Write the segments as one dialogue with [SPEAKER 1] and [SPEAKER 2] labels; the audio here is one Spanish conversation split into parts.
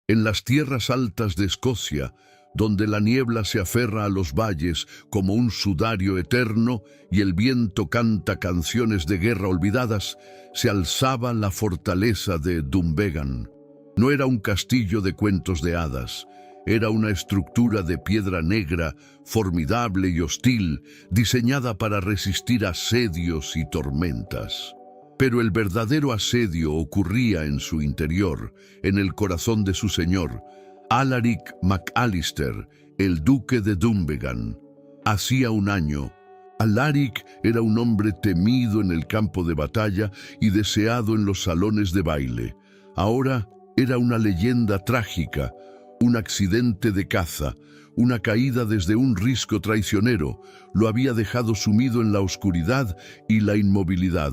[SPEAKER 1] En las tierras altas de Escocia, donde la niebla se aferra a los valles como un sudario eterno y el viento canta canciones de guerra olvidadas, se alzaba la fortaleza de Dunvegan. No era un castillo de cuentos de hadas, era una estructura de piedra negra, formidable y hostil, diseñada para resistir asedios y tormentas. Pero el verdadero asedio ocurría en su interior, en el corazón de su señor, Alaric MacAllister, el duque de Dunvegan. Hacía un año, Alaric era un hombre temido en el campo de batalla y deseado en los salones de baile. Ahora era una leyenda trágica, un accidente de caza, una caída desde un risco traicionero, lo había dejado sumido en la oscuridad y la inmovilidad.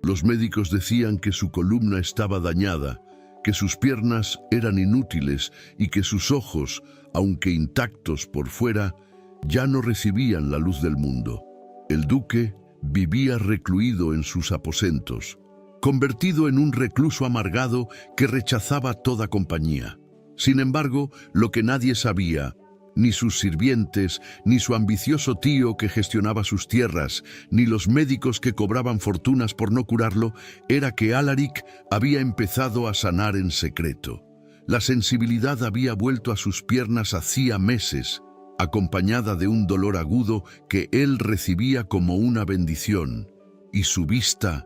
[SPEAKER 1] Los médicos decían que su columna estaba dañada, que sus piernas eran inútiles y que sus ojos, aunque intactos por fuera, ya no recibían la luz del mundo. El duque vivía recluido en sus aposentos, convertido en un recluso amargado que rechazaba toda compañía. Sin embargo, lo que nadie sabía, ni sus sirvientes, ni su ambicioso tío que gestionaba sus tierras, ni los médicos que cobraban fortunas por no curarlo, era que Alaric había empezado a sanar en secreto. La sensibilidad había vuelto a sus piernas hacía meses, acompañada de un dolor agudo que él recibía como una bendición, y su vista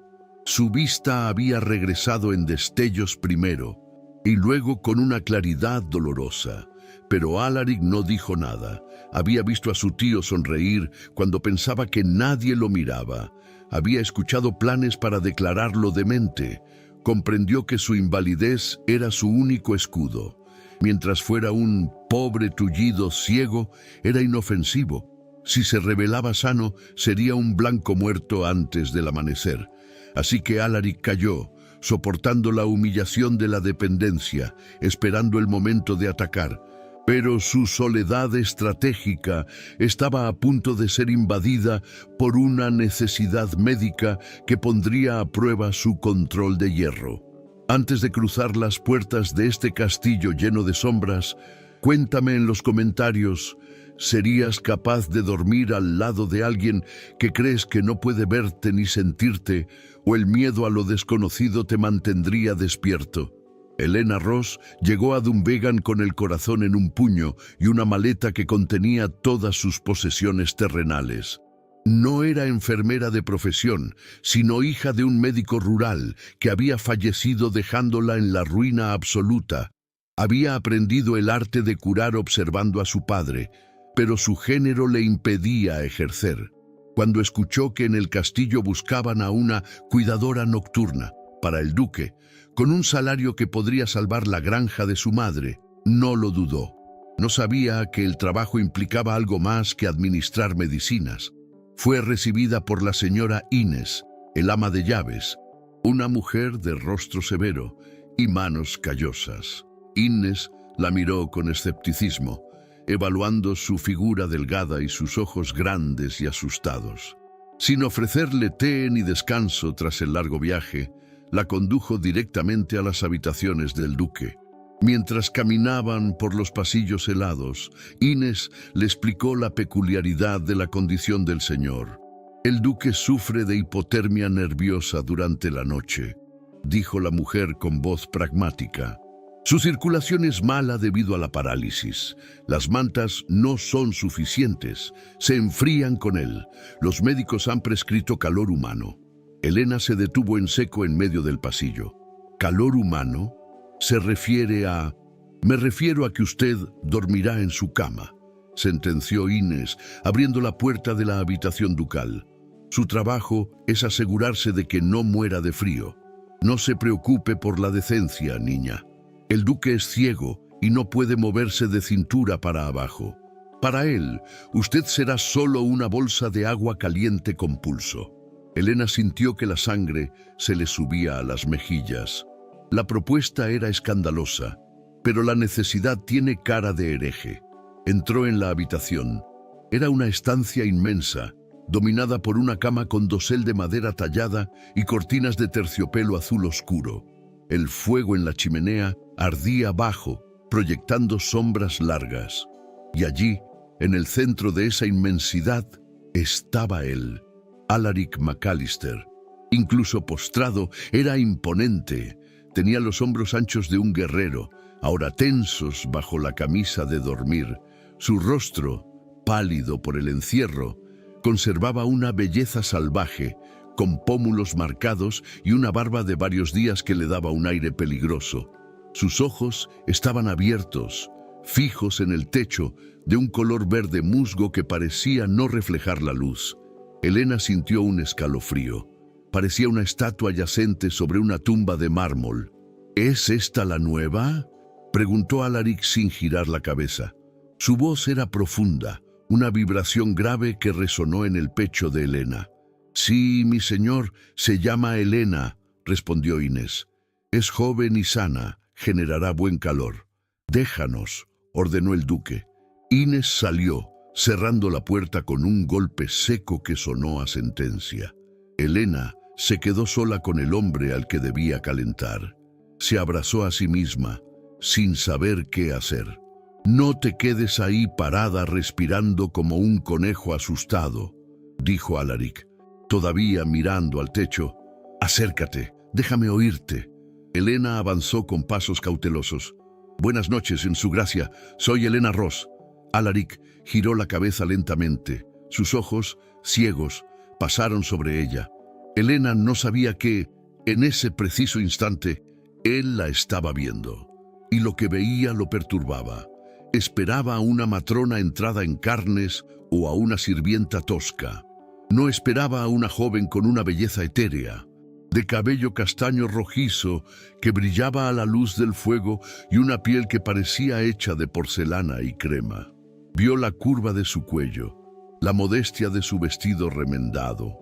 [SPEAKER 1] había regresado en destellos primero, y luego con una claridad dolorosa. Pero Alaric no dijo nada. Había visto a su tío sonreír cuando pensaba que nadie lo miraba. Había escuchado planes para declararlo demente. Comprendió que su invalidez era su único escudo. Mientras fuera un pobre tullido ciego, era inofensivo. Si se revelaba sano, sería un blanco muerto antes del amanecer. Así que Alaric cayó, soportando la humillación de la dependencia, esperando el momento de atacar. Pero su soledad estratégica estaba a punto de ser invadida por una necesidad médica que pondría a prueba su control de hierro. Antes de cruzar las puertas de este castillo lleno de sombras, cuéntame en los comentarios, ¿serías capaz de dormir al lado de alguien que crees que no puede verte ni sentirte, o el miedo a lo desconocido te mantendría despierto? Helena Ross llegó a Dunvegan con el corazón en un puño y una maleta que contenía todas sus posesiones terrenales. No era enfermera de profesión, sino hija de un médico rural que había fallecido dejándola en la ruina absoluta. Había aprendido el arte de curar observando a su padre, pero su género le impedía ejercer. Cuando escuchó que en el castillo buscaban a una cuidadora nocturna para el duque, con un salario que podría salvar la granja de su madre, no lo dudó. No sabía que el trabajo implicaba algo más que administrar medicinas. Fue recibida por la señora Innes, el ama de llaves, una mujer de rostro severo y manos callosas. Innes la miró con escepticismo, evaluando su figura delgada y sus ojos grandes y asustados. Sin ofrecerle té ni descanso tras el largo viaje, la condujo directamente a las habitaciones del duque. Mientras caminaban por los pasillos helados, Innes le explicó la peculiaridad de la condición del señor. El duque sufre de hipotermia nerviosa durante la noche, dijo la mujer con voz pragmática. Su circulación es mala debido a la parálisis. Las mantas no son suficientes, se enfrían con él. Los médicos han prescrito calor humano. Helena se detuvo en seco en medio del pasillo. ¿Calor humano? Se refiere a... Me refiero a que usted dormirá en su cama, sentenció Innes, abriendo la puerta de la habitación ducal. Su trabajo es asegurarse de que no muera de frío. No se preocupe por la decencia, niña. El duque es ciego y no puede moverse de cintura para abajo. Para él, usted será solo una bolsa de agua caliente con pulso. Helena sintió que la sangre se le subía a las mejillas. La propuesta era escandalosa, pero la necesidad tiene cara de hereje. Entró en la habitación. Era una estancia inmensa, dominada por una cama con dosel de madera tallada y cortinas de terciopelo azul oscuro. El fuego en la chimenea ardía bajo, proyectando sombras largas. Y allí, en el centro de esa inmensidad, estaba él, Alaric McAllister. Incluso postrado, era imponente. Tenía los hombros anchos de un guerrero, ahora tensos bajo la camisa de dormir. Su rostro, pálido por el encierro, conservaba una belleza salvaje, con pómulos marcados y una barba de varios días que le daba un aire peligroso. Sus ojos estaban abiertos, fijos en el techo, de un color verde musgo que parecía no reflejar la luz. Helena sintió un escalofrío. Parecía una estatua yacente sobre una tumba de mármol. ¿Es esta la nueva?, preguntó Alaric sin girar la cabeza. Su voz era profunda, una vibración grave que resonó en el pecho de Helena. «Sí, mi señor, se llama Helena», respondió Inés. «Es joven y sana, generará buen calor». «Déjanos», ordenó el duque. Inés salió, cerrando la puerta con un golpe seco que sonó a sentencia. Helena se quedó sola con el hombre al que debía calentar. Se abrazó a sí misma, sin saber qué hacer. «No te quedes ahí parada respirando como un conejo asustado», dijo Alaric, todavía mirando al techo. «Acércate, déjame oírte». Helena avanzó con pasos cautelosos. «Buenas noches, en su gracia, soy Helena Ross». Alaric giró la cabeza lentamente. Sus ojos, ciegos, pasaron sobre ella. Helena no sabía que, en ese preciso instante, él la estaba viendo. Y lo que veía lo perturbaba. Esperaba a una matrona entrada en carnes o a una sirvienta tosca. No esperaba a una joven con una belleza etérea, de cabello castaño rojizo que brillaba a la luz del fuego y una piel que parecía hecha de porcelana y crema. Vio la curva de su cuello, la modestia de su vestido remendado,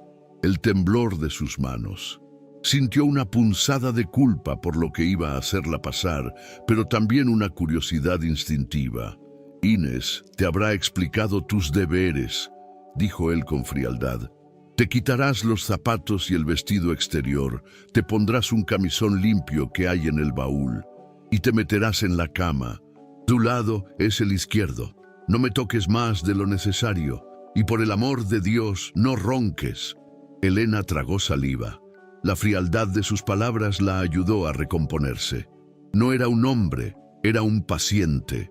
[SPEAKER 1] el temblor de sus manos. Sintió una punzada de culpa por lo que iba a hacerla pasar, pero también una curiosidad instintiva. «Inés te habrá explicado tus deberes», dijo él con frialdad. «Te quitarás los zapatos y el vestido exterior, te pondrás un camisón limpio que hay en el baúl y te meterás en la cama. Tu lado es el izquierdo. No me toques más de lo necesario y por el amor de Dios no ronques». Helena tragó saliva. La frialdad de sus palabras la ayudó a recomponerse. No era un hombre, era un paciente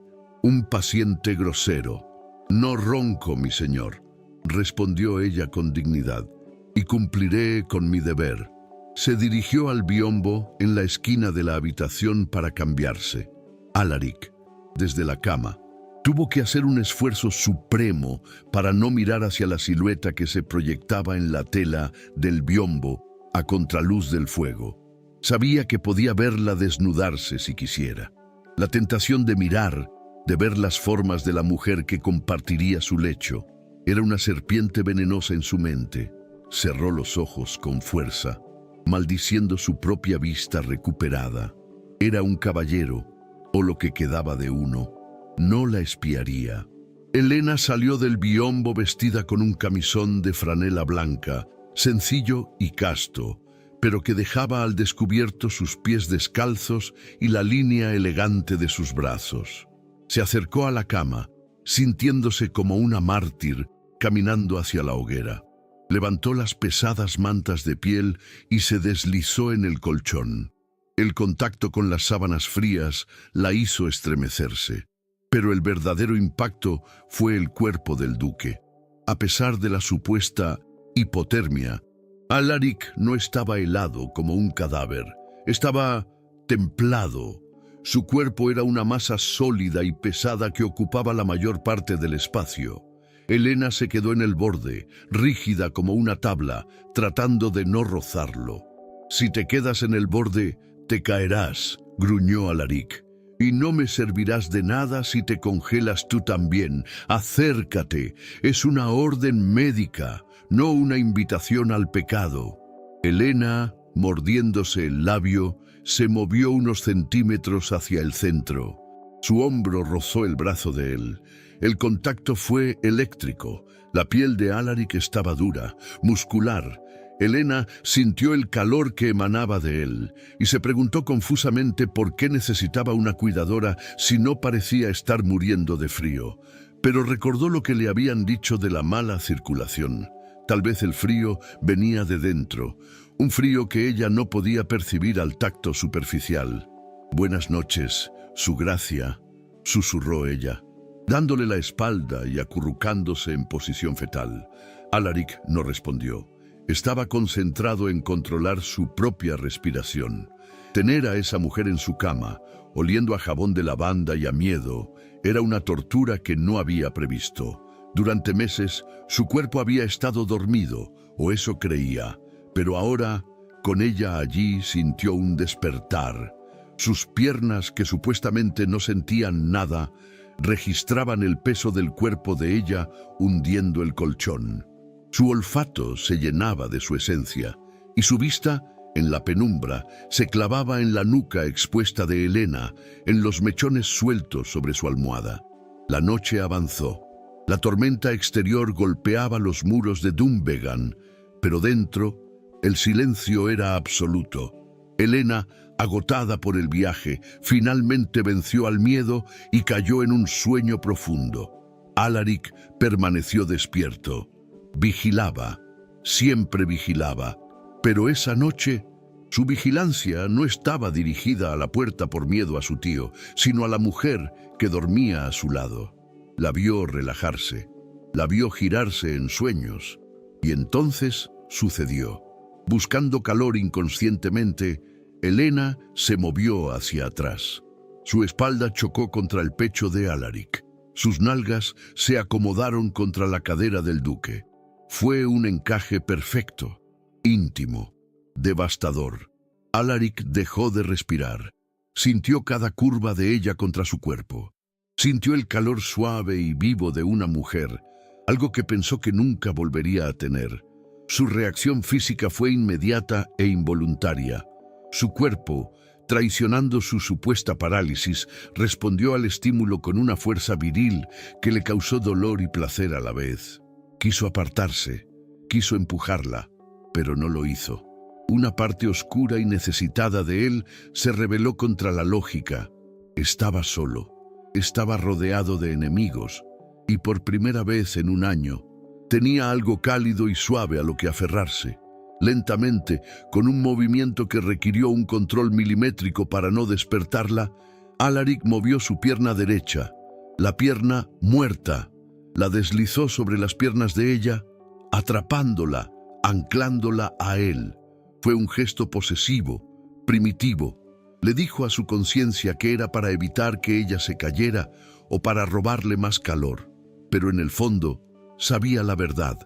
[SPEAKER 1] grosero. «No ronco, mi señor», respondió ella con dignidad, «y cumpliré con mi deber». Se dirigió al biombo en la esquina de la habitación para cambiarse. Alaric, desde la cama, tuvo que hacer un esfuerzo supremo para no mirar hacia la silueta que se proyectaba en la tela del biombo a contraluz del fuego. Sabía que podía verla desnudarse si quisiera. La tentación de mirar, de ver las formas de la mujer que compartiría su lecho, era una serpiente venenosa en su mente. Cerró los ojos con fuerza, maldiciendo su propia vista recuperada. Era un caballero, o lo que quedaba de uno. No la espiaría. Helena salió del biombo vestida con un camisón de franela blanca, sencillo y casto, pero que dejaba al descubierto sus pies descalzos y la línea elegante de sus brazos. Se acercó a la cama, sintiéndose como una mártir, caminando hacia la hoguera. Levantó las pesadas mantas de piel y se deslizó en el colchón. El contacto con las sábanas frías la hizo estremecerse. Pero el verdadero impacto fue el cuerpo del duque. A pesar de la supuesta hipotermia, Alaric no estaba helado como un cadáver. Estaba templado. Su cuerpo era una masa sólida y pesada que ocupaba la mayor parte del espacio. Helena se quedó en el borde, rígida como una tabla, tratando de no rozarlo. «Si te quedas en el borde, te caerás», gruñó Alaric. «Y no me servirás de nada si te congelas tú también. Acércate, es una orden médica, no una invitación al pecado». Helena, mordiéndose el labio, se movió unos centímetros hacia el centro. Su hombro rozó el brazo de él. El contacto fue eléctrico. La piel de Alaric estaba dura, muscular, Elena sintió el calor que emanaba de él y se preguntó confusamente por qué necesitaba una cuidadora si no parecía estar muriendo de frío. Pero recordó lo que le habían dicho de la mala circulación. Tal vez el frío venía de dentro, un frío que ella no podía percibir al tacto superficial. «Buenas noches, su gracia», susurró ella, dándole la espalda y acurrucándose en posición fetal. Alaric no respondió. Estaba concentrado en controlar su propia respiración. Tener a esa mujer en su cama, oliendo a jabón de lavanda y a miedo, era una tortura que no había previsto. Durante meses, su cuerpo había estado dormido, o eso creía, pero ahora, con ella allí, sintió un despertar. Sus piernas, que supuestamente no sentían nada, registraban el peso del cuerpo de ella hundiendo el colchón. Su olfato se llenaba de su esencia, y su vista, en la penumbra, se clavaba en la nuca expuesta de Elena, en los mechones sueltos sobre su almohada. La noche avanzó. La tormenta exterior golpeaba los muros de Dunvegan, pero dentro, el silencio era absoluto. Elena, agotada por el viaje, finalmente venció al miedo y cayó en un sueño profundo. Alaric permaneció despierto. Vigilaba, siempre vigilaba, pero esa noche su vigilancia no estaba dirigida a la puerta por miedo a su tío, sino a la mujer que dormía a su lado. La vio relajarse, la vio girarse en sueños, y entonces sucedió. Buscando calor inconscientemente, Elena se movió hacia atrás. Su espalda chocó contra el pecho de Alaric. Sus nalgas se acomodaron contra la cadera del duque. Fue un encaje perfecto, íntimo, devastador. Alaric dejó de respirar. Sintió cada curva de ella contra su cuerpo. Sintió el calor suave y vivo de una mujer, algo que pensó que nunca volvería a tener. Su reacción física fue inmediata e involuntaria. Su cuerpo, traicionando su supuesta parálisis, respondió al estímulo con una fuerza viril que le causó dolor y placer a la vez. Quiso apartarse, quiso empujarla, pero no lo hizo. Una parte oscura y necesitada de él se rebeló contra la lógica. Estaba solo, estaba rodeado de enemigos, y por primera vez en un año, tenía algo cálido y suave a lo que aferrarse. Lentamente, con un movimiento que requirió un control milimétrico para no despertarla, Alaric movió su pierna derecha, la pierna muerta. La deslizó sobre las piernas de ella, atrapándola, anclándola a él. Fue un gesto posesivo, primitivo. Le dijo a su conciencia que era para evitar que ella se cayera o para robarle más calor. Pero en el fondo, sabía la verdad.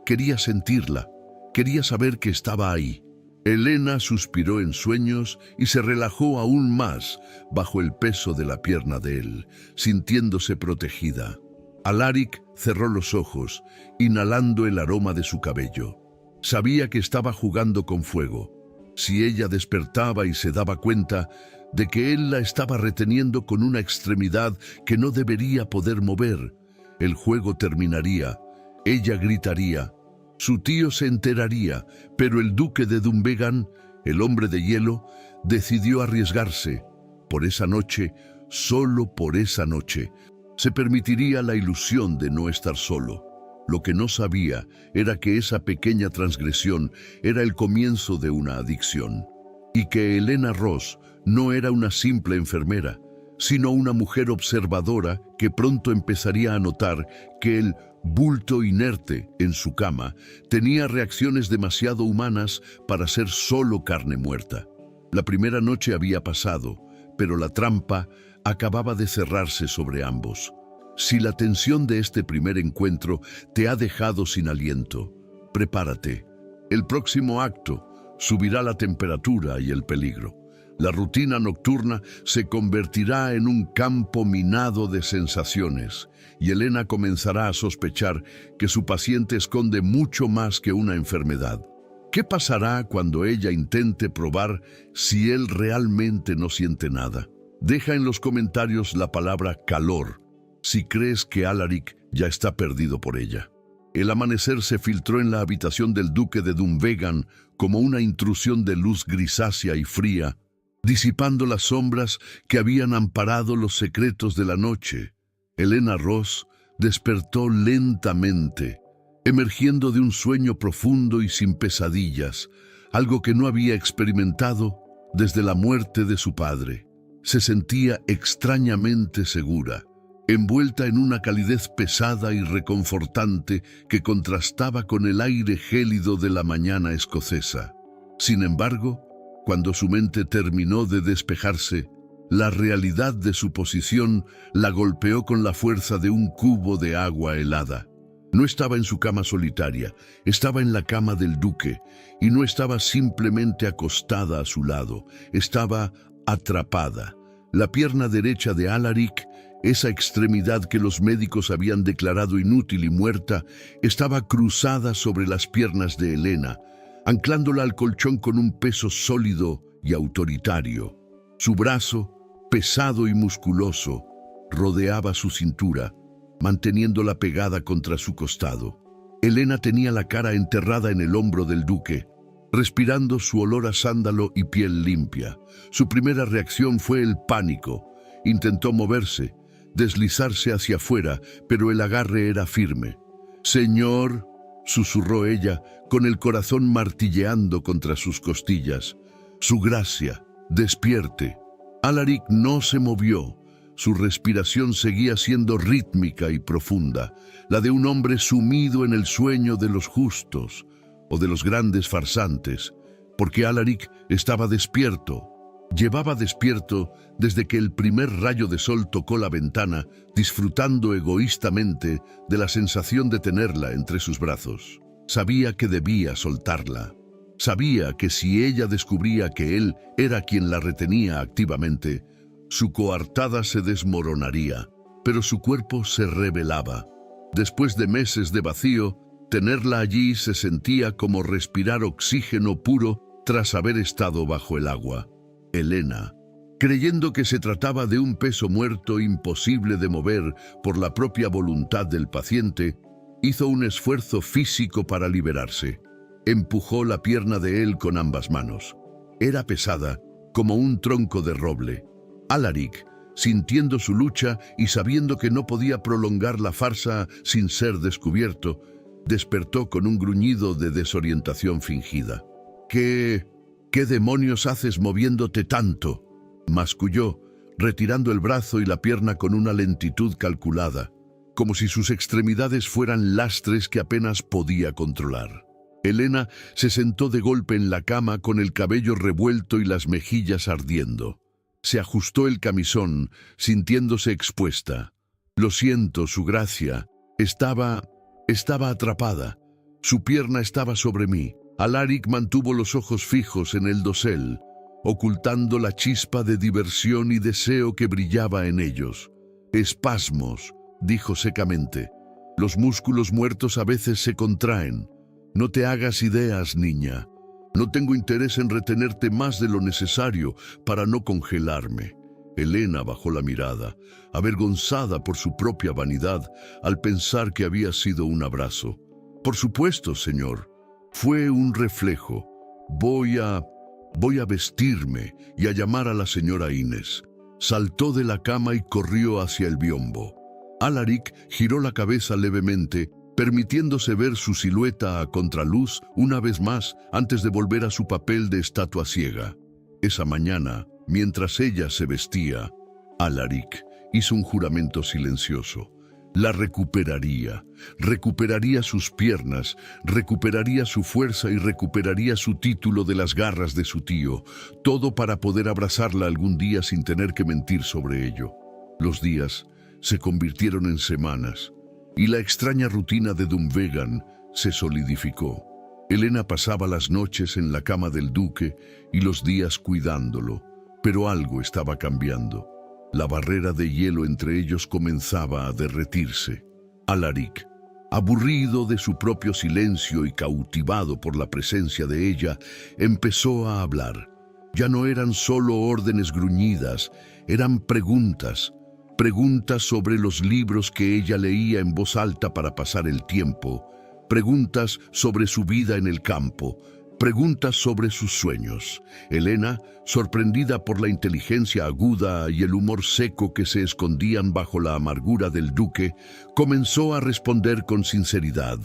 [SPEAKER 1] Quería sentirla. Quería saber que estaba ahí. Elena suspiró en sueños y se relajó aún más bajo el peso de la pierna de él, sintiéndose protegida. Alaric cerró los ojos, inhalando el aroma de su cabello. Sabía que estaba jugando con fuego. Si ella despertaba y se daba cuenta de que él la estaba reteniendo con una extremidad que no debería poder mover, el juego terminaría. Ella gritaría. Su tío se enteraría, pero el duque de Dunvegan, el hombre de hielo, decidió arriesgarse. Por esa noche, solo por esa noche, se permitiría la ilusión de no estar solo. Lo que no sabía era que esa pequeña transgresión era el comienzo de una adicción, y que Elena Ross no era una simple enfermera, sino una mujer observadora que pronto empezaría a notar que el bulto inerte en su cama tenía reacciones demasiado humanas para ser solo carne muerta. La primera noche había pasado, pero la trampa acababa de cerrarse sobre ambos. Si la tensión de este primer encuentro te ha dejado sin aliento, prepárate. El próximo acto subirá la temperatura y el peligro. La rutina nocturna se convertirá en un campo minado de sensaciones y Elena comenzará a sospechar que su paciente esconde mucho más que una enfermedad. ¿Qué pasará cuando ella intente probar si él realmente no siente nada? Deja en los comentarios la palabra calor si crees que Alaric ya está perdido por ella. El amanecer se filtró en la habitación del duque de Dunvegan como una intrusión de luz grisácea y fría, disipando las sombras que habían amparado los secretos de la noche. Helena Ross despertó lentamente, emergiendo de un sueño profundo y sin pesadillas, algo que no había experimentado desde la muerte de su padre. Se sentía extrañamente segura, envuelta en una calidez pesada y reconfortante que contrastaba con el aire gélido de la mañana escocesa. Sin embargo, cuando su mente terminó de despejarse, la realidad de su posición la golpeó con la fuerza de un cubo de agua helada. No estaba en su cama solitaria, estaba en la cama del duque, y no estaba simplemente acostada a su lado, estaba atrapada. La pierna derecha de Alaric, esa extremidad que los médicos habían declarado inútil y muerta, estaba cruzada sobre las piernas de Helena, anclándola al colchón con un peso sólido y autoritario. Su brazo, pesado y musculoso, rodeaba su cintura, manteniéndola pegada contra su costado. Helena tenía la cara enterrada en el hombro del duque, respirando su olor a sándalo y piel limpia. Su primera reacción fue el pánico. Intentó moverse, deslizarse hacia afuera, pero el agarre era firme. «Señor», susurró ella, con el corazón martilleando contra sus costillas. «Su gracia, despierte». Alaric no se movió. Su respiración seguía siendo rítmica y profunda, la de un hombre sumido en el sueño de los justos o de los grandes farsantes, porque Alaric estaba despierto. Llevaba despierto desde que el primer rayo de sol tocó la ventana, disfrutando egoístamente de la sensación de tenerla entre sus brazos. Sabía que debía soltarla. Sabía que si ella descubría que él era quien la retenía activamente, su coartada se desmoronaría, pero su cuerpo se rebelaba. Después de meses de vacío, tenerla allí se sentía como respirar oxígeno puro tras haber estado bajo el agua. Helena, creyendo que se trataba de un peso muerto imposible de mover por la propia voluntad del paciente, hizo un esfuerzo físico para liberarse. Empujó la pierna de él con ambas manos. Era pesada, como un tronco de roble. Alaric, sintiendo su lucha y sabiendo que no podía prolongar la farsa sin ser descubierto, despertó con un gruñido de desorientación fingida. ¿Qué demonios haces moviéndote tanto?», masculló, retirando el brazo y la pierna con una lentitud calculada, como si sus extremidades fueran lastres que apenas podía controlar. Helena se sentó de golpe en la cama con el cabello revuelto y las mejillas ardiendo. Se ajustó el camisón, sintiéndose expuesta. «Lo siento, su gracia. Estaba atrapada. Su pierna estaba sobre mí». Alaric mantuvo los ojos fijos en el dosel, ocultando la chispa de diversión y deseo que brillaba en ellos. «Espasmos», dijo secamente. «Los músculos muertos a veces se contraen. No te hagas ideas, niña. No tengo interés en retenerte más de lo necesario para no congelarme». Helena bajó la mirada, avergonzada por su propia vanidad al pensar que había sido un abrazo. «Por supuesto, señor. Fue un reflejo. Voy a vestirme y a llamar a la señora Inés». Saltó de la cama y corrió hacia el biombo. Alaric giró la cabeza levemente, permitiéndose ver su silueta a contraluz una vez más antes de volver a su papel de estatua ciega. Esa mañana, mientras ella se vestía, Alaric hizo un juramento silencioso. La recuperaría sus piernas, recuperaría su fuerza y recuperaría su título de las garras de su tío, todo para poder abrazarla algún día sin tener que mentir sobre ello. Los días se convirtieron en semanas, y la extraña rutina de Dunvegan se solidificó. Helena pasaba las noches en la cama del duque y los días cuidándolo, pero algo estaba cambiando. La barrera de hielo entre ellos comenzaba a derretirse. Alaric, aburrido de su propio silencio y cautivado por la presencia de ella, empezó a hablar. Ya no eran solo órdenes gruñidas, eran preguntas sobre los libros que ella leía en voz alta para pasar el tiempo, preguntas sobre su vida en el campo, preguntas sobre sus sueños. Elena, sorprendida por la inteligencia aguda y el humor seco que se escondían bajo la amargura del duque, comenzó a responder con sinceridad.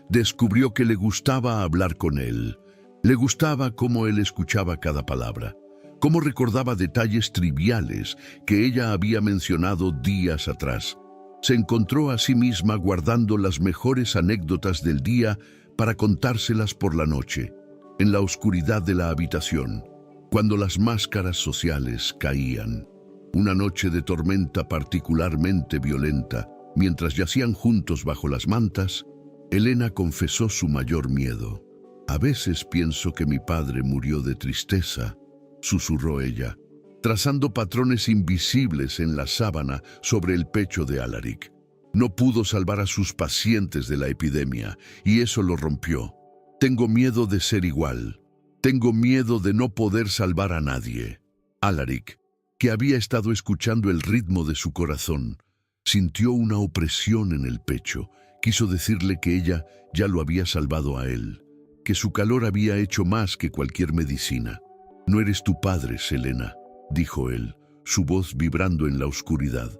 [SPEAKER 1] Descubrió que le gustaba hablar con él. Le gustaba cómo él escuchaba cada palabra, cómo recordaba detalles triviales que ella había mencionado días atrás. Se encontró a sí misma guardando las mejores anécdotas del día para contárselas por la noche, en la oscuridad de la habitación, cuando las máscaras sociales caían. Una noche de tormenta particularmente violenta, mientras yacían juntos bajo las mantas, Elena confesó su mayor miedo. «A veces pienso que mi padre murió de tristeza», susurró ella, trazando patrones invisibles en la sábana sobre el pecho de Alaric. No pudo salvar a sus pacientes de la epidemia, y eso lo rompió. «Tengo miedo de ser igual. Tengo miedo de no poder salvar a nadie». Alaric, que había estado escuchando el ritmo de su corazón, sintió una opresión en el pecho. Quiso decirle que ella ya lo había salvado a él, que su calor había hecho más que cualquier medicina. «No eres tu padre, Selena», dijo él, su voz vibrando en la oscuridad.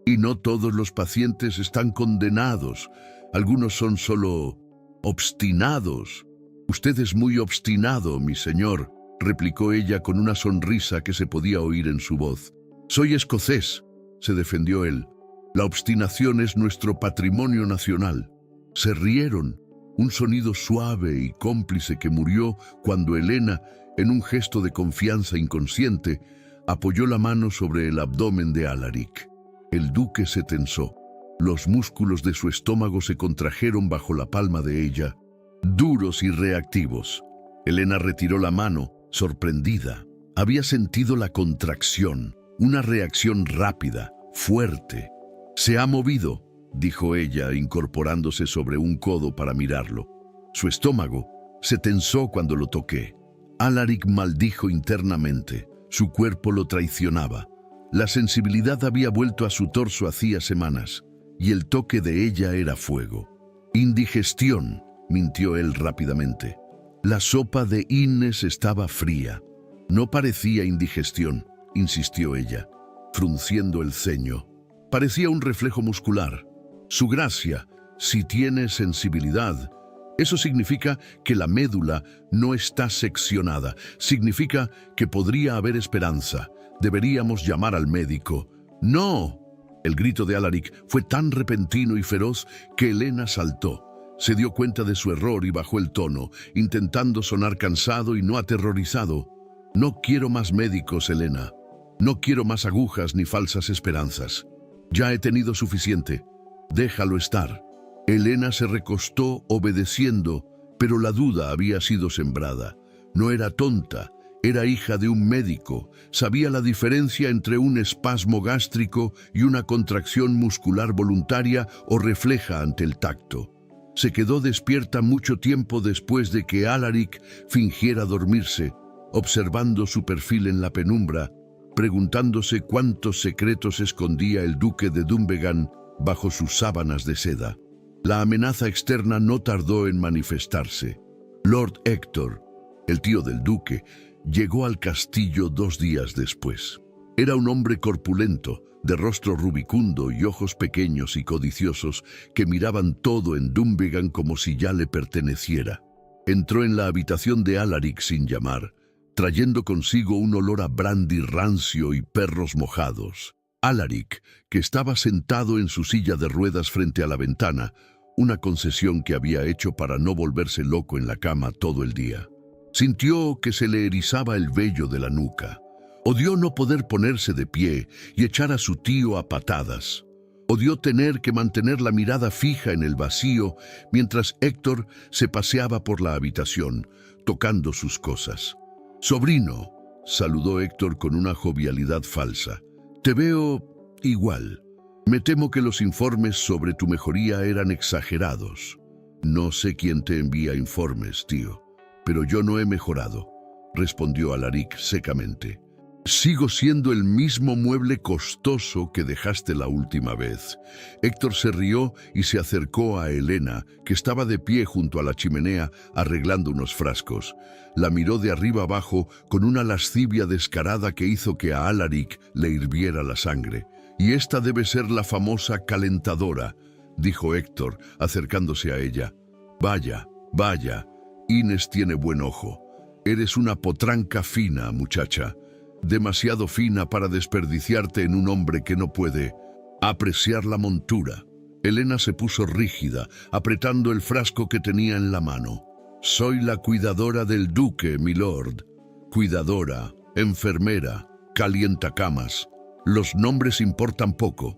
[SPEAKER 1] «Y no todos los pacientes están condenados. Algunos son solo obstinados». «Usted es muy obstinado, mi señor», replicó ella con una sonrisa que se podía oír en su voz. «Soy escocés», se defendió él. «La obstinación es nuestro patrimonio nacional». Se rieron, un sonido suave y cómplice que murió cuando Elena, en un gesto de confianza inconsciente, apoyó la mano sobre el abdomen de Alaric. El duque se tensó. Los músculos de su estómago se contrajeron bajo la palma de ella, duros y reactivos. Elena retiró la mano, sorprendida. Había sentido la contracción, una reacción rápida, fuerte. «Se ha movido», dijo ella, incorporándose sobre un codo para mirarlo. Su estómago se tensó cuando lo toqué. Alaric maldijo internamente. Su cuerpo lo traicionaba. La sensibilidad había vuelto a su torso hacía semanas, y el toque de ella era fuego. «Indigestión», mintió él rápidamente. «La sopa de Innes estaba fría». «No parecía indigestión», insistió ella, frunciendo el ceño. Parecía un reflejo muscular. «Su gracia, si tiene sensibilidad». Eso significa que la médula no está seccionada. Significa que podría haber esperanza. Deberíamos llamar al médico. «¡No!». El grito de Alaric fue tan repentino y feroz que Elena saltó. Se dio cuenta de su error y bajó el tono, intentando sonar cansado y no aterrorizado. «No quiero más médicos, Elena. No quiero más agujas ni falsas esperanzas. Ya he tenido suficiente. Déjalo estar». Elena se recostó obedeciendo, pero la duda había sido sembrada. No era tonta, era hija de un médico. Sabía la diferencia entre un espasmo gástrico y una contracción muscular voluntaria o refleja ante el tacto. Se quedó despierta mucho tiempo después de que Alaric fingiera dormirse, observando su perfil en la penumbra, preguntándose cuántos secretos escondía el duque de Dunvegan bajo sus sábanas de seda. La amenaza externa no tardó en manifestarse. Lord Héctor, el tío del duque, llegó al castillo 2 días después. Era un hombre corpulento, de rostro rubicundo y ojos pequeños y codiciosos que miraban todo en Dunvegan como si ya le perteneciera. Entró en la habitación de Alaric sin llamar, trayendo consigo un olor a brandy rancio y perros mojados. Alaric, que estaba sentado en su silla de ruedas frente a la ventana, una concesión que había hecho para no volverse loco en la cama todo el día. Sintió que se le erizaba el vello de la nuca. Odió no poder ponerse de pie y echar a su tío a patadas. Odió tener que mantener la mirada fija en el vacío mientras Héctor se paseaba por la habitación, tocando sus cosas. «Sobrino», saludó Héctor con una jovialidad falsa. «Te veo igual. Me temo que los informes sobre tu mejoría eran exagerados». «No sé quién te envía informes, tío, pero yo no he mejorado», respondió Alaric secamente. Sigo siendo el mismo mueble costoso que dejaste la última vez. Héctor se rió y se acercó a Helena, que estaba de pie junto a la chimenea arreglando unos frascos. La miró de arriba abajo con una lascivia descarada que hizo que a Alaric le hirviera la sangre. «Y esta debe ser la famosa calentadora», dijo Héctor, acercándose a ella. «Vaya, vaya, Inés tiene buen ojo. Eres una potranca fina, muchacha. Demasiado fina para desperdiciarte en un hombre que no puede apreciar la montura». Helena se puso rígida, apretando el frasco que tenía en la mano. «Soy la cuidadora del duque, milord. Cuidadora, enfermera, calientacamas. Los nombres importan poco»,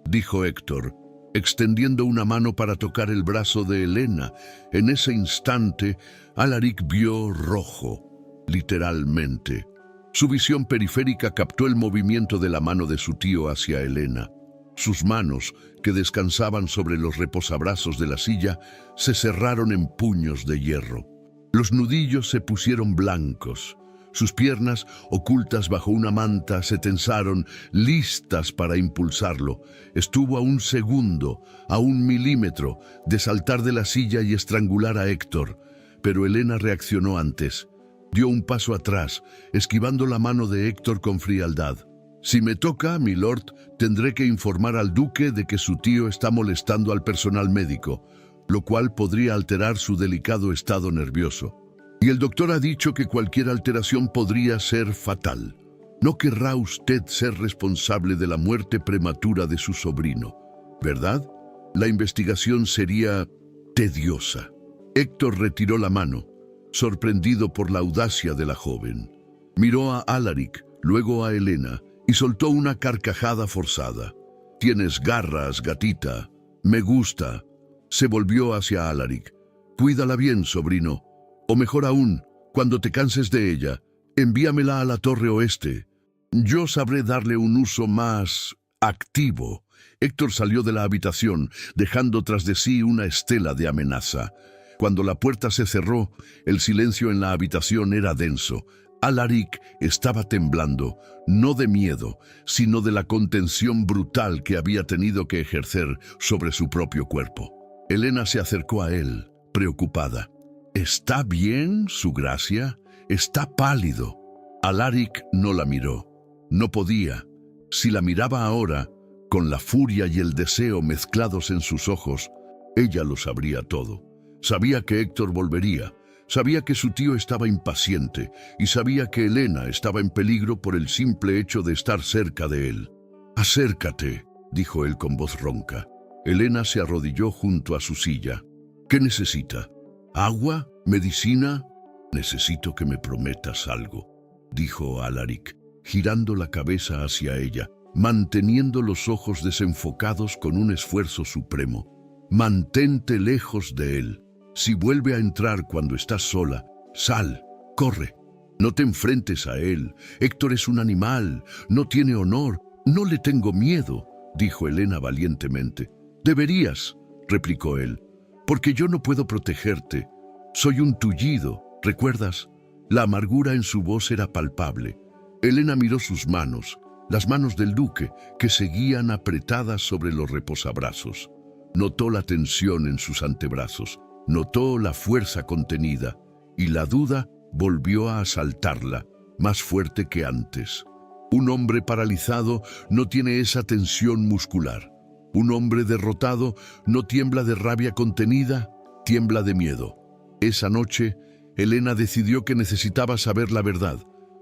[SPEAKER 1] dijo Héctor, extendiendo una mano para tocar el brazo de Helena. En ese instante, Alaric vio rojo, literalmente. Su visión periférica captó el movimiento de la mano de su tío hacia Helena. Sus manos, que descansaban sobre los reposabrazos de la silla, se cerraron en puños de hierro. Los nudillos se pusieron blancos. Sus piernas, ocultas bajo una manta, se tensaron, listas para impulsarlo. Estuvo a un segundo, a un milímetro, de saltar de la silla y estrangular a Héctor. Pero Helena reaccionó antes. Dio un paso atrás, esquivando la mano de Héctor con frialdad. «Si me toca, milord, tendré que informar al duque de que su tío está molestando al personal médico, lo cual podría alterar su delicado estado nervioso. Y el doctor ha dicho que cualquier alteración podría ser fatal. No querrá usted ser responsable de la muerte prematura de su sobrino, ¿verdad? La investigación sería tediosa». Héctor retiró la mano, sorprendido por la audacia de la joven. Miró a Alaric, luego a Helena, y soltó una carcajada forzada. «Tienes garras, gatita. Me gusta». Se volvió hacia Alaric. «Cuídala bien, sobrino. O mejor aún, cuando te canses de ella, envíamela a la Torre Oeste. Yo sabré darle un uso más activo». Héctor salió de la habitación, dejando tras de sí una estela de amenaza. Cuando la puerta se cerró, el silencio en la habitación era denso. Alaric estaba temblando, no de miedo, sino de la contención brutal que había tenido que ejercer sobre su propio cuerpo. Helena se acercó a él, preocupada. «¿Está bien, su gracia? Está pálido». Alaric no la miró. No podía. Si la miraba ahora, con la furia y el deseo mezclados en sus ojos, ella lo sabría todo. Sabía que Héctor volvería, sabía que su tío estaba impaciente y sabía que Helena estaba en peligro por el simple hecho de estar cerca de él. «Acércate», dijo él con voz ronca. Helena se arrodilló junto a su silla. «¿Qué necesita? ¿Agua? ¿Medicina?» «Necesito que me prometas algo», dijo Alaric, girando la cabeza hacia ella, manteniendo los ojos desenfocados con un esfuerzo supremo. «Mantente lejos de él. Si vuelve a entrar cuando estás sola, sal, corre. No te enfrentes a él. Héctor es un animal, no tiene honor. No le tengo miedo», dijo Helena valientemente. «Deberías», replicó él, «porque yo no puedo protegerte. Soy un tullido, ¿recuerdas?» La amargura en su voz era palpable. Helena miró sus manos, las manos del duque, que seguían apretadas sobre los reposabrazos. Notó la tensión en sus antebrazos. Notó la fuerza contenida, y la duda volvió a asaltarla, más fuerte que antes. Un hombre paralizado no tiene esa tensión muscular. Un hombre derrotado no tiembla de rabia contenida, tiembla de miedo. Esa noche, Helena decidió que necesitaba saber la verdad,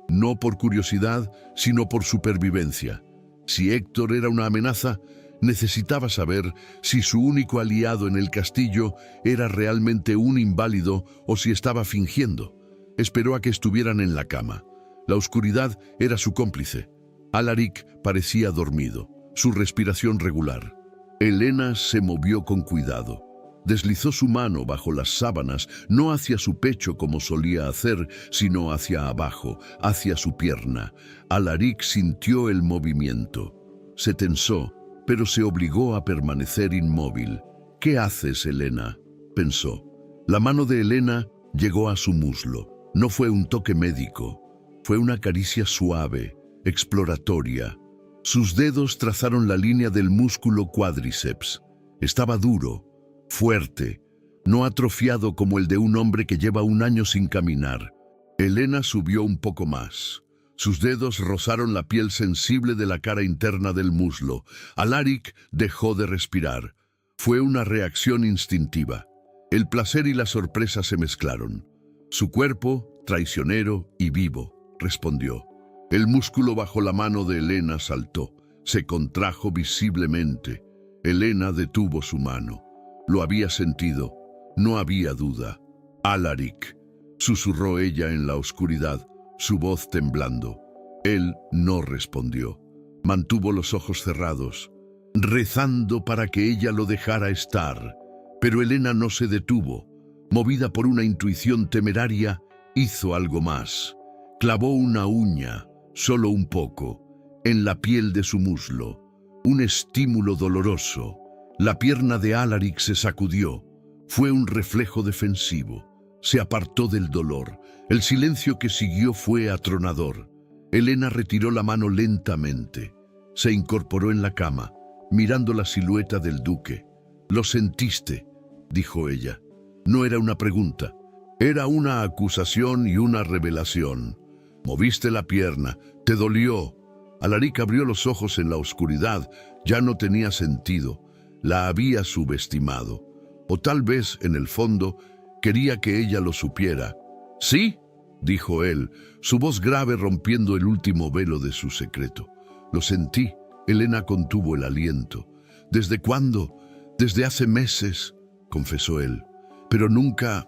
[SPEAKER 1] no por curiosidad, sino por supervivencia. Si Héctor era una amenaza, necesitaba saber si su único aliado en el castillo era realmente un inválido o si estaba fingiendo. Esperó a que estuvieran en la cama. La oscuridad era su cómplice. Alaric parecía dormido, su respiración regular. Helena se movió con cuidado. Deslizó su mano bajo las sábanas, no hacia su pecho como solía hacer, sino hacia abajo, hacia su pierna. Alaric sintió el movimiento. Se tensó, pero se obligó a permanecer inmóvil. «¿Qué haces, Helena?», pensó. La mano de Helena llegó a su muslo. No fue un toque médico, fue una caricia suave, exploratoria. Sus dedos trazaron la línea del músculo cuádriceps. Estaba duro, fuerte, no atrofiado como el de un hombre que lleva un año sin caminar. Elena subió un poco más. Sus dedos rozaron la piel sensible de la cara interna del muslo. Alaric dejó de respirar. Fue una reacción instintiva. El placer y la sorpresa se mezclaron. Su cuerpo, traicionero y vivo, respondió. El músculo bajo la mano de Elena saltó. Se contrajo visiblemente. Elena detuvo su mano. Lo había sentido. No había duda. Alaric, susurró ella en la oscuridad, su voz temblando. Él no respondió. Mantuvo los ojos cerrados, rezando para que ella lo dejara estar. Pero Elena no se detuvo. Movida por una intuición temeraria, hizo algo más. Clavó una uña, solo un poco, en la piel de su muslo. Un estímulo doloroso. La pierna de Alaric se sacudió. Fue un reflejo defensivo. Se apartó del dolor. El silencio que siguió fue atronador. Elena retiró la mano lentamente. Se incorporó en la cama, mirando la silueta del duque. «¿Lo sentiste?», dijo ella. No era una pregunta. Era una acusación y una revelación. «Moviste la pierna. Te dolió». Alaric abrió los ojos en la oscuridad. Ya no tenía sentido. La había subestimado. O tal vez, en el fondo, quería que ella lo supiera. «¿Sí?», dijo él, su voz grave rompiendo el último velo de su secreto. «Lo sentí». Elena contuvo el aliento. «¿Desde cuándo?». «Desde hace meses», confesó él. «Pero nunca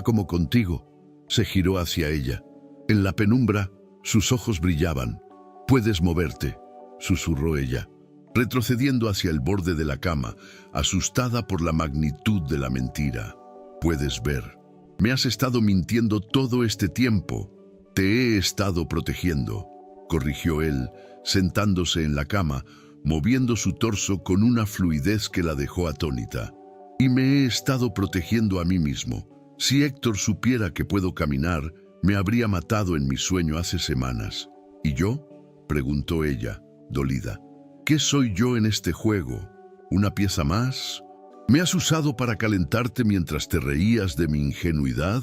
[SPEAKER 1] como contigo». Se giró hacia ella. En la penumbra, sus ojos brillaban. «Puedes moverte», susurró ella, retrocediendo hacia el borde de la cama, asustada por la magnitud de la mentira. «Puedes ver. Me has estado mintiendo todo este tiempo. Te he estado protegiendo», corrigió él, sentándose en la cama, moviendo su torso con una fluidez que la dejó atónita. «Y me he estado protegiendo a mí mismo. Si Héctor supiera que puedo caminar, me habría matado en mi sueño hace semanas». «¿Y yo?», preguntó ella, dolida. «¿Qué soy yo en este juego? ¿Una pieza más? ¿Me has usado para calentarte mientras te reías de mi ingenuidad?».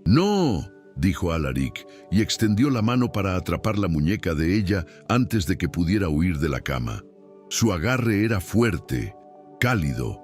[SPEAKER 1] «No», dijo Alaric, y extendió la mano para atrapar la muñeca de ella antes de que pudiera huir de la cama. Su agarre era fuerte, cálido,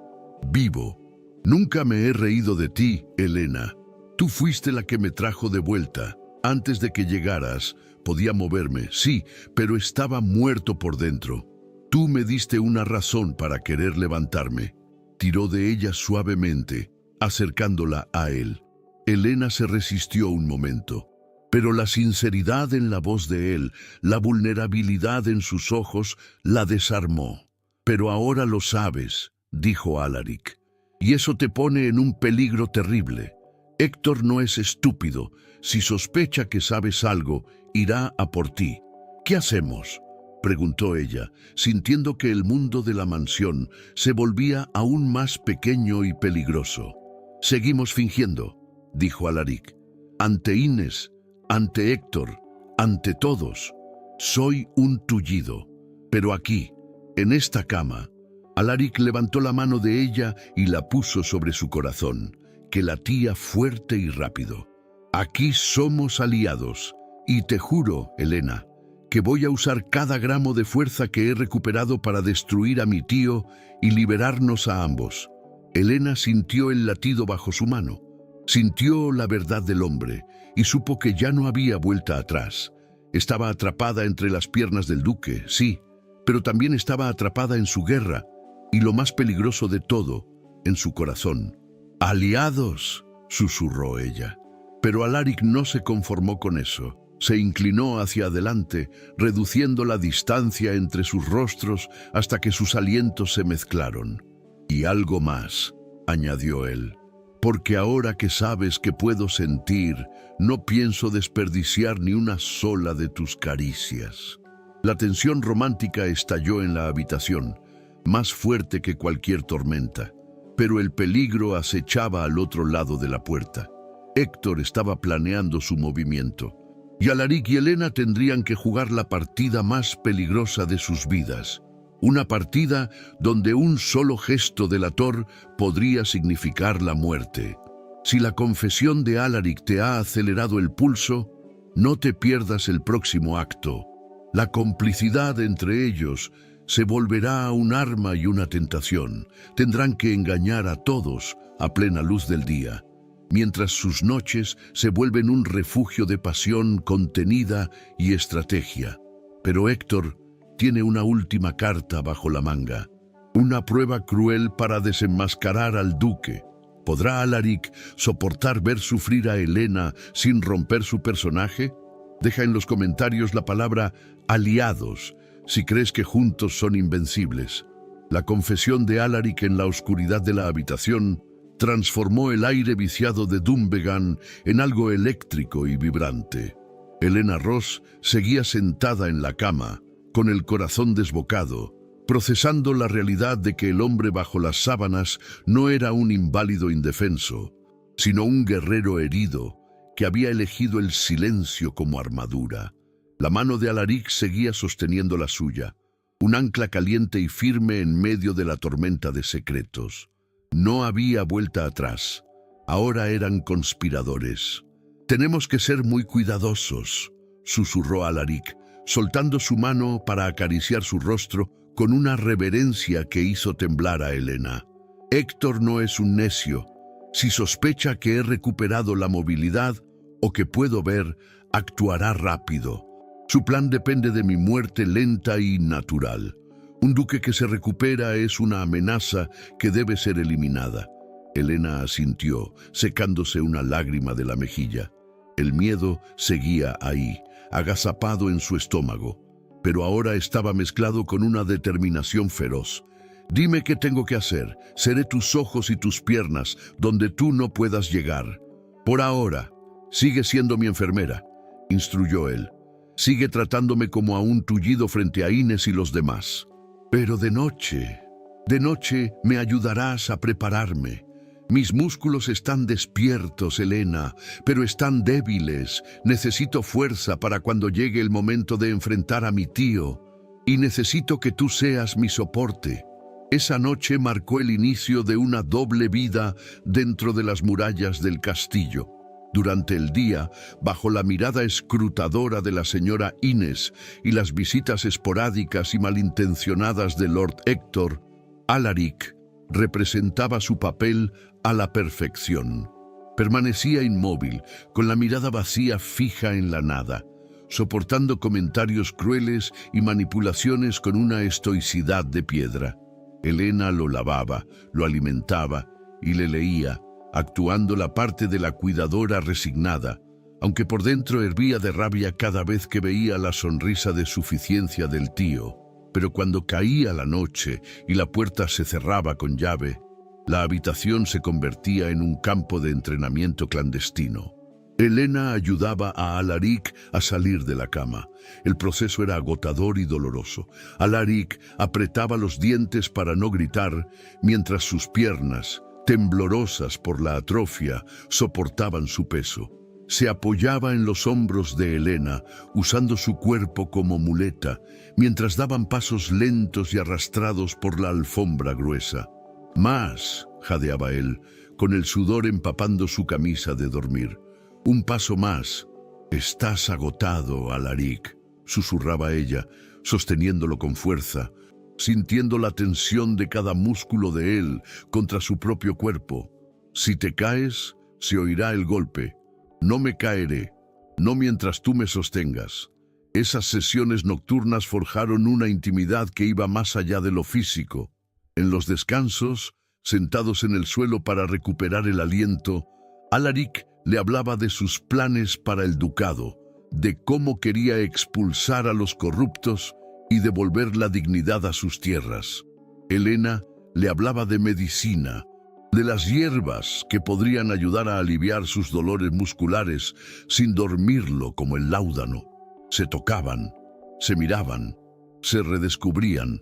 [SPEAKER 1] vivo. «Nunca me he reído de ti, Elena. Tú fuiste la que me trajo de vuelta. Antes de que llegaras, podía moverme, sí, pero estaba muerto por dentro. Tú me diste una razón para querer levantarme». Tiró de ella suavemente, acercándola a él. Elena se resistió un momento, pero la sinceridad en la voz de él, la vulnerabilidad en sus ojos, la desarmó. «Pero ahora lo sabes», dijo Alaric, «y eso te pone en un peligro terrible. Héctor no es estúpido. Si sospecha que sabes algo, irá a por ti». «¿Qué hacemos?», preguntó ella, sintiendo que el mundo de la mansión se volvía aún más pequeño y peligroso. «Seguimos fingiendo», dijo Alaric. «Ante Inés, ante Héctor, ante todos. Soy un tullido. Pero aquí, en esta cama». Alaric levantó la mano de ella y la puso sobre su corazón, que latía fuerte y rápido. «Aquí somos aliados, y te juro, Elena, que voy a usar cada gramo de fuerza que he recuperado para destruir a mi tío y liberarnos a ambos». Elena sintió el latido bajo su mano, sintió la verdad del hombre y supo que ya no había vuelta atrás. Estaba atrapada entre las piernas del duque, sí, pero también estaba atrapada en su guerra y, lo más peligroso de todo, en su corazón. «Aliados», susurró ella. Pero Alaric no se conformó con eso. Se inclinó hacia adelante, reduciendo la distancia entre sus rostros hasta que sus alientos se mezclaron. «Y algo más», añadió él, «porque ahora que sabes que puedo sentir, no pienso desperdiciar ni una sola de tus caricias». La tensión romántica estalló en la habitación, más fuerte que cualquier tormenta, pero el peligro acechaba al otro lado de la puerta. Héctor estaba planeando su movimiento. Y Alaric y Helena tendrían que jugar la partida más peligrosa de sus vidas. Una partida donde un solo gesto delator podría significar la muerte. Si la confesión de Alaric te ha acelerado el pulso, no te pierdas el próximo acto. La complicidad entre ellos se volverá un arma y una tentación. Tendrán que engañar a todos a plena luz del día, mientras sus noches se vuelven un refugio de pasión contenida y estrategia. Pero Héctor tiene una última carta bajo la manga, una prueba cruel para desenmascarar al duque. ¿Podrá Alaric soportar ver sufrir a Helena sin romper su personaje? Deja en los comentarios la palabra aliados si crees que juntos son invencibles. La confesión de Alaric en la oscuridad de la habitación transformó el aire viciado de Dunvegan en algo eléctrico y vibrante. Helena Ross seguía sentada en la cama, con el corazón desbocado, procesando la realidad de que el hombre bajo las sábanas no era un inválido indefenso, sino un guerrero herido que había elegido el silencio como armadura. La mano de Alaric seguía sosteniendo la suya, un ancla caliente y firme en medio de la tormenta de secretos. No había vuelta atrás. Ahora eran conspiradores. «Tenemos que ser muy cuidadosos», susurró Alaric, soltando su mano para acariciar su rostro con una reverencia que hizo temblar a Helena. «Héctor no es un necio. Si sospecha que he recuperado la movilidad o que puedo ver, actuará rápido. Su plan depende de mi muerte lenta y natural. Un duque que se recupera es una amenaza que debe ser eliminada». Helena asintió, secándose una lágrima de la mejilla. El miedo seguía ahí, agazapado en su estómago, pero ahora estaba mezclado con una determinación feroz. «Dime qué tengo que hacer. Seré tus ojos y tus piernas donde tú no puedas llegar. Por ahora, sigue siendo mi enfermera», instruyó él. «Sigue tratándome como a un tullido frente a Inés y los demás. Pero de noche me ayudarás a prepararme. Mis músculos están despiertos, Helena, pero están débiles. Necesito fuerza para cuando llegue el momento de enfrentar a mi tío. Y necesito que tú seas mi soporte». Esa noche marcó el inicio de una doble vida dentro de las murallas del castillo. Durante el día, bajo la mirada escrutadora de la señora Inés y las visitas esporádicas y malintencionadas de Lord Héctor, Alaric representaba su papel a la perfección. Permanecía inmóvil, con la mirada vacía fija en la nada, soportando comentarios crueles y manipulaciones con una estoicidad de piedra. Helena lo lavaba, lo alimentaba y le leía, actuando la parte de la cuidadora resignada, aunque por dentro hervía de rabia cada vez que veía la sonrisa de suficiencia del tío. Pero cuando caía la noche y la puerta se cerraba con llave, la habitación se convertía en un campo de entrenamiento clandestino. Helena ayudaba a Alaric a salir de la cama. El proceso era agotador y doloroso. Alaric apretaba los dientes para no gritar, mientras sus piernas, temblorosas por la atrofia, soportaban su peso. Se apoyaba en los hombros de Helena, usando su cuerpo como muleta, mientras daban pasos lentos y arrastrados por la alfombra gruesa. «Más», jadeaba él, con el sudor empapando su camisa de dormir. «Un paso más». «Estás agotado, Alaric», susurraba ella, sosteniéndolo con fuerza, sintiendo la tensión de cada músculo de él contra su propio cuerpo. «Si te caes, se oirá el golpe. No me caeré, no mientras tú me sostengas». Esas sesiones nocturnas forjaron una intimidad que iba más allá de lo físico. En los descansos, sentados en el suelo para recuperar el aliento, Alaric le hablaba de sus planes para el ducado, de cómo quería expulsar a los corruptos y devolver la dignidad a sus tierras. Helena le hablaba de medicina, de las hierbas que podrían ayudar a aliviar sus dolores musculares sin dormirlo como el láudano. Se tocaban, se miraban, se redescubrían.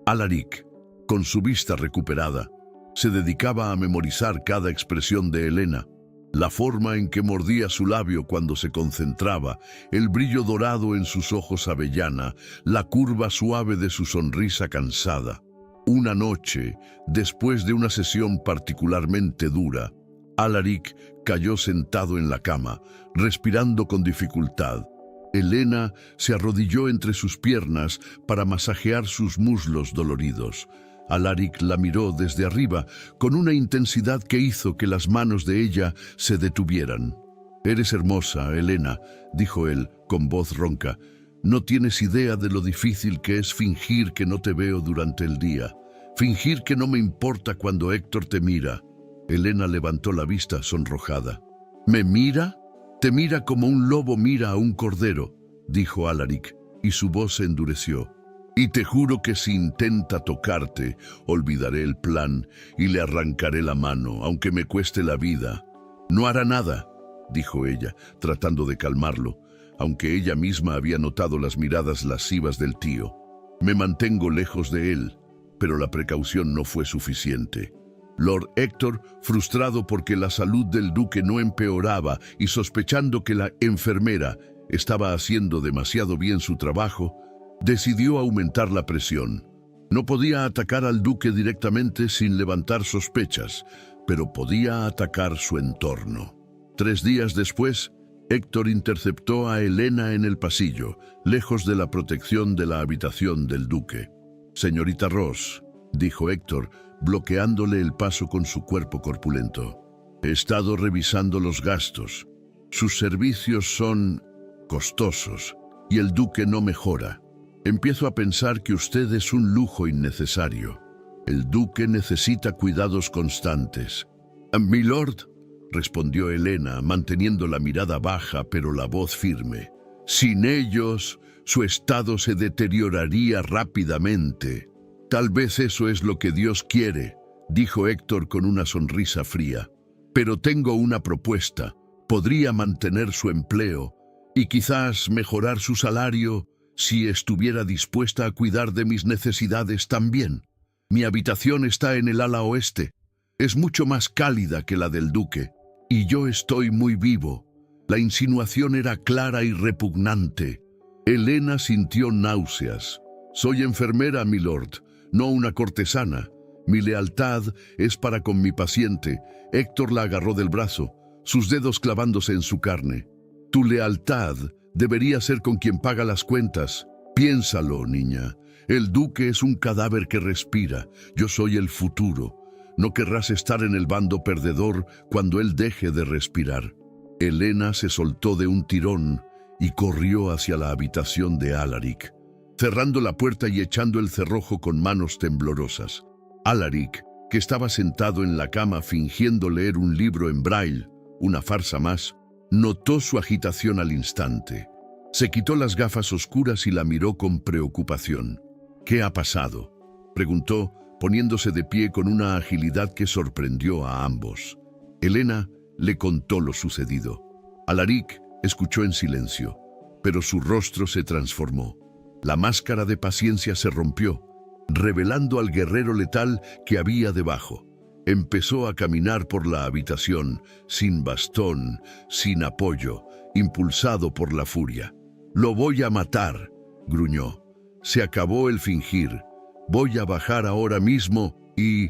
[SPEAKER 1] Alaric, con su vista recuperada, se dedicaba a memorizar cada expresión de Helena. La forma en que mordía su labio cuando se concentraba, el brillo dorado en sus ojos avellana, la curva suave de su sonrisa cansada. Una noche, después de una sesión particularmente dura, Alaric cayó sentado en la cama, respirando con dificultad. Elena se arrodilló entre sus piernas para masajear sus muslos doloridos. Alaric la miró desde arriba con una intensidad que hizo que las manos de ella se detuvieran. «Eres hermosa, Elena», dijo él con voz ronca. «No tienes idea de lo difícil que es fingir que no te veo durante el día. Fingir que no me importa cuando Héctor te mira». Elena levantó la vista sonrojada. «¿Me mira? Te mira como un lobo mira a un cordero», dijo Alaric, y su voz se endureció. «Y te juro que si intenta tocarte, olvidaré el plan y le arrancaré la mano, aunque me cueste la vida». «No hará nada», dijo ella, tratando de calmarlo, aunque ella misma había notado las miradas lascivas del tío. «Me mantengo lejos de él», pero la precaución no fue suficiente. Lord Héctor, frustrado porque la salud del duque no empeoraba y sospechando que la enfermera estaba haciendo demasiado bien su trabajo, decidió aumentar la presión. No podía atacar al duque directamente sin levantar sospechas, pero podía atacar su entorno. 3 días después, Héctor interceptó a Elena en el pasillo, lejos de la protección de la habitación del duque. «Señorita Ross», dijo Héctor, bloqueándole el paso con su cuerpo corpulento. «He estado revisando los gastos. Sus servicios son costosos y el duque no mejora. Empiezo a pensar que usted es un lujo innecesario. El duque necesita cuidados constantes». «Milord», respondió Elena, manteniendo la mirada baja pero la voz firme. «Sin ellos, su estado se deterioraría rápidamente». «Tal vez eso es lo que Dios quiere», dijo Héctor con una sonrisa fría. «Pero tengo una propuesta. Podría mantener su empleo y quizás mejorar su salario si estuviera dispuesta a cuidar de mis necesidades también. Mi habitación está en el ala oeste. Es mucho más cálida que la del duque, y yo estoy muy vivo». La insinuación era clara y repugnante. Elena sintió náuseas. «Soy enfermera, milord, no una cortesana. Mi lealtad es para con mi paciente». Héctor la agarró del brazo, sus dedos clavándose en su carne. «Tu lealtad debería ser con quien paga las cuentas. Piénsalo, niña. El duque es un cadáver que respira. Yo soy el futuro. No querrás estar en el bando perdedor cuando él deje de respirar». Elena se soltó de un tirón y corrió hacia la habitación de Alaric, cerrando la puerta y echando el cerrojo con manos temblorosas. Alaric, que estaba sentado en la cama fingiendo leer un libro en braille, una farsa más, notó su agitación al instante. Se quitó las gafas oscuras y la miró con preocupación. «¿Qué ha pasado?», preguntó, poniéndose de pie con una agilidad que sorprendió a ambos. Elena le contó lo sucedido. Alaric escuchó en silencio, pero su rostro se transformó. La máscara de paciencia se rompió, revelando al guerrero letal que había debajo. Empezó a caminar por la habitación, sin bastón, sin apoyo, impulsado por la furia. «Lo voy a matar», gruñó. «Se acabó el fingir. Voy a bajar ahora mismo y...»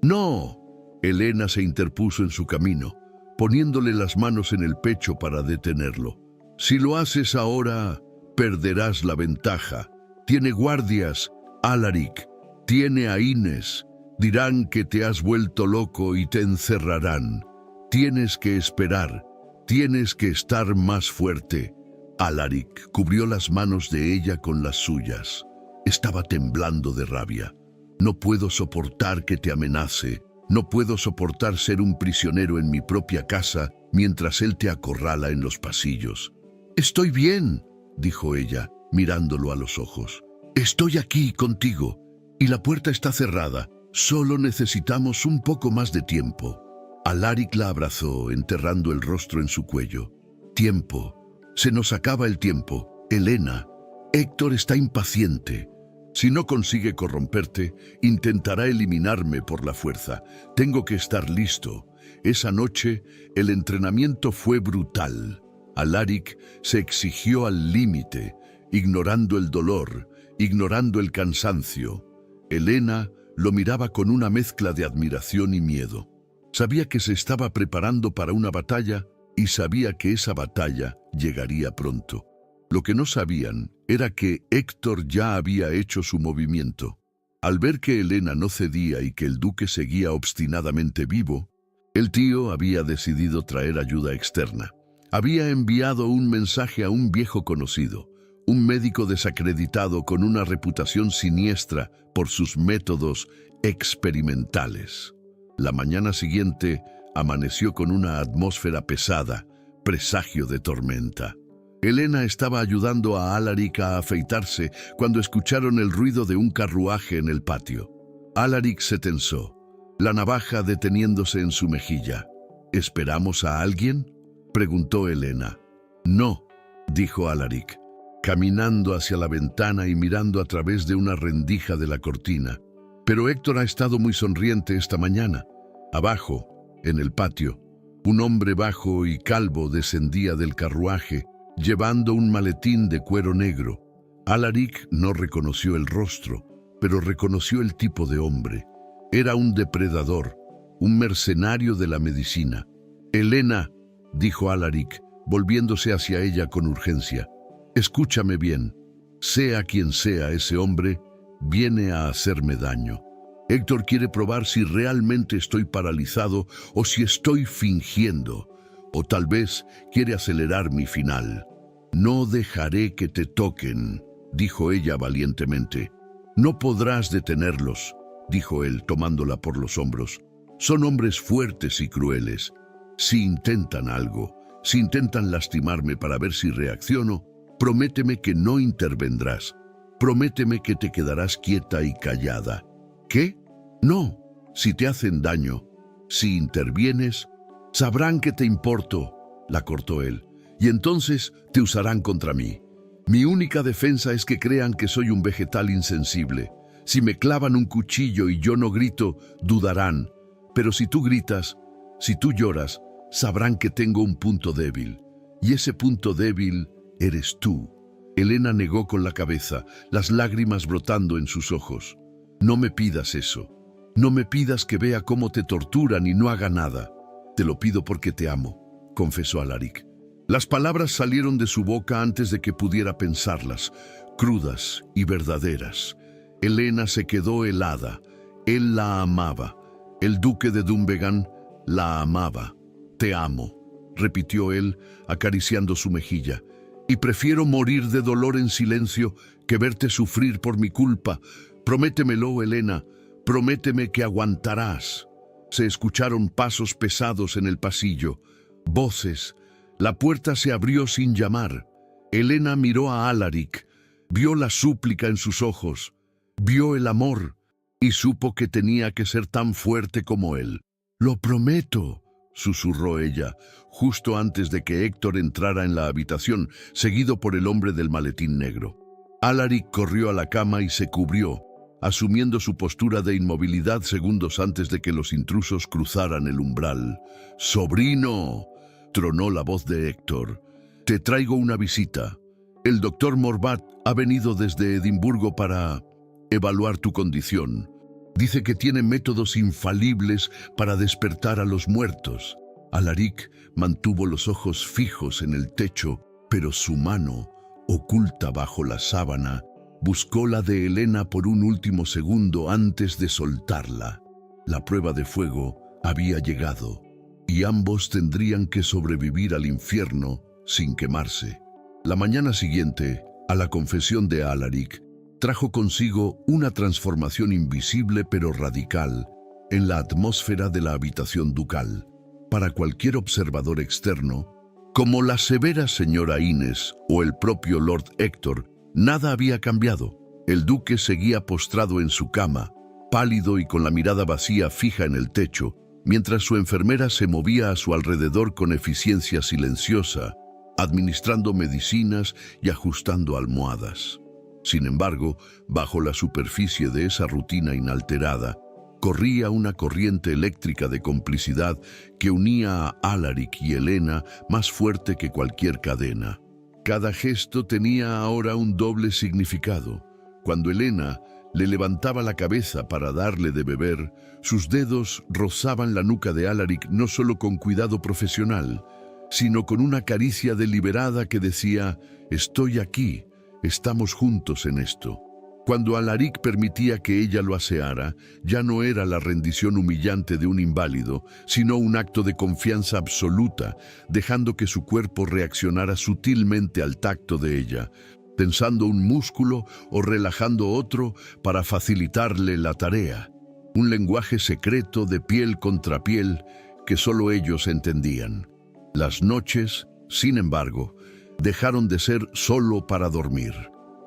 [SPEAKER 1] «¡No!», Elena se interpuso en su camino, poniéndole las manos en el pecho para detenerlo. «Si lo haces ahora, perderás la ventaja. Tiene guardias, Alaric. Tiene a Inés. Dirán que te has vuelto loco y te encerrarán. Tienes que esperar. Tienes que estar más fuerte». Alaric cubrió las manos de ella con las suyas. Estaba temblando de rabia. «No puedo soportar que te amenace. No puedo soportar ser un prisionero en mi propia casa mientras él te acorrala en los pasillos». «Estoy bien», dijo ella, mirándolo a los ojos. «Estoy aquí contigo, y la puerta está cerrada. Solo necesitamos un poco más de tiempo». Alaric la abrazó, enterrando el rostro en su cuello. «Tiempo. Se nos acaba el tiempo. Elena, Héctor está impaciente. Si no consigue corromperte, intentará eliminarme por la fuerza. Tengo que estar listo. Esa noche, el entrenamiento fue brutal. Alaric se exigió al límite, ignorando el dolor, ignorando el cansancio. Helena lo miraba con una mezcla de admiración y miedo. Sabía que se estaba preparando para una batalla y sabía que esa batalla llegaría pronto. Lo que no sabían era que Héctor ya había hecho su movimiento. Al ver que Helena no cedía y que el duque seguía obstinadamente vivo, el tío había decidido traer ayuda externa. Había enviado un mensaje a un viejo conocido, un médico desacreditado con una reputación siniestra por sus métodos experimentales. La mañana siguiente amaneció con una atmósfera pesada, presagio de tormenta. Helena estaba ayudando a Alaric a afeitarse cuando escucharon el ruido de un carruaje en el patio. Alaric se tensó, la navaja deteniéndose en su mejilla. ¿Esperamos a alguien?, preguntó Helena. No, dijo Alaric, caminando hacia la ventana y mirando a través de una rendija de la cortina. Pero Héctor ha estado muy sonriente esta mañana. Abajo, en el patio, un hombre bajo y calvo descendía del carruaje, llevando un maletín de cuero negro. Alaric no reconoció el rostro, pero reconoció el tipo de hombre. Era un depredador, un mercenario de la medicina. «Helena», dijo Alaric, volviéndose hacia ella con urgencia, «escúchame bien. Sea quien sea ese hombre, viene a hacerme daño. Héctor quiere probar si realmente estoy paralizado o si estoy fingiendo, o tal vez quiere acelerar mi final. No dejaré que te toquen», dijo ella valientemente. «No podrás detenerlos», dijo él tomándola por los hombros. «Son hombres fuertes y crueles. Si intentan algo, si intentan lastimarme para ver si reacciono, prométeme que no intervendrás. Prométeme que te quedarás quieta y callada». «¿Qué? No, si te hacen daño, si intervienes, sabrán que te importo», la cortó él, «y entonces te usarán contra mí. Mi única defensa es que crean que soy un vegetal insensible. Si me clavan un cuchillo y yo no grito, dudarán. Pero si tú gritas, si tú lloras, sabrán que tengo un punto débil. Y ese punto débil eres tú». Helena negó con la cabeza, las lágrimas brotando en sus ojos. «No me pidas eso. No me pidas que vea cómo te torturan y no haga nada. Te lo pido porque te amo», confesó Alaric. Las palabras salieron de su boca antes de que pudiera pensarlas, crudas y verdaderas. Helena se quedó helada. Él la amaba. El duque de Dunvegan la amaba. «Te amo», repitió él, acariciando su mejilla. «Y prefiero morir de dolor en silencio que verte sufrir por mi culpa. Prométemelo, Helena. Prométeme que aguantarás». Se escucharon pasos pesados en el pasillo, voces. La puerta se abrió sin llamar. Helena miró a Alaric, vio la súplica en sus ojos, vio el amor y supo que tenía que ser tan fuerte como él. «Lo prometo», susurró ella, justo antes de que Héctor entrara en la habitación, seguido por el hombre del maletín negro. Alaric corrió a la cama y se cubrió, asumiendo su postura de inmovilidad segundos antes de que los intrusos cruzaran el umbral. «Sobrino», tronó la voz de Héctor, «te traigo una visita. El doctor Morvat ha venido desde Edimburgo para evaluar tu condición. Dice que tiene métodos infalibles para despertar a los muertos». Alaric mantuvo los ojos fijos en el techo, pero su mano, oculta bajo la sábana, buscó la de Helena por un último segundo antes de soltarla. La prueba de fuego había llegado, y ambos tendrían que sobrevivir al infierno sin quemarse. La mañana siguiente, a la confesión de Alaric, trajo consigo una transformación invisible pero radical en la atmósfera de la habitación ducal. Para cualquier observador externo, como la severa señora Inés o el propio Lord Héctor, nada había cambiado. El duque seguía postrado en su cama, pálido y con la mirada vacía fija en el techo, mientras su enfermera se movía a su alrededor con eficiencia silenciosa, administrando medicinas y ajustando almohadas. Sin embargo, bajo la superficie de esa rutina inalterada, Corría una corriente eléctrica de complicidad que unía a Alaric y Helena más fuerte que cualquier cadena. Cada gesto tenía ahora un doble significado. Cuando Helena le levantaba la cabeza para darle de beber, sus dedos rozaban la nuca de Alaric no solo con cuidado profesional, sino con una caricia deliberada que decía: «Estoy aquí, estamos juntos en esto». Cuando Alaric permitía que ella lo aseara, ya no era la rendición humillante de un inválido, sino un acto de confianza absoluta, dejando que su cuerpo reaccionara sutilmente al tacto de ella, tensando un músculo o relajando otro para facilitarle la tarea. Un lenguaje secreto de piel contra piel que solo ellos entendían. Las noches, sin embargo, dejaron de ser solo para dormir.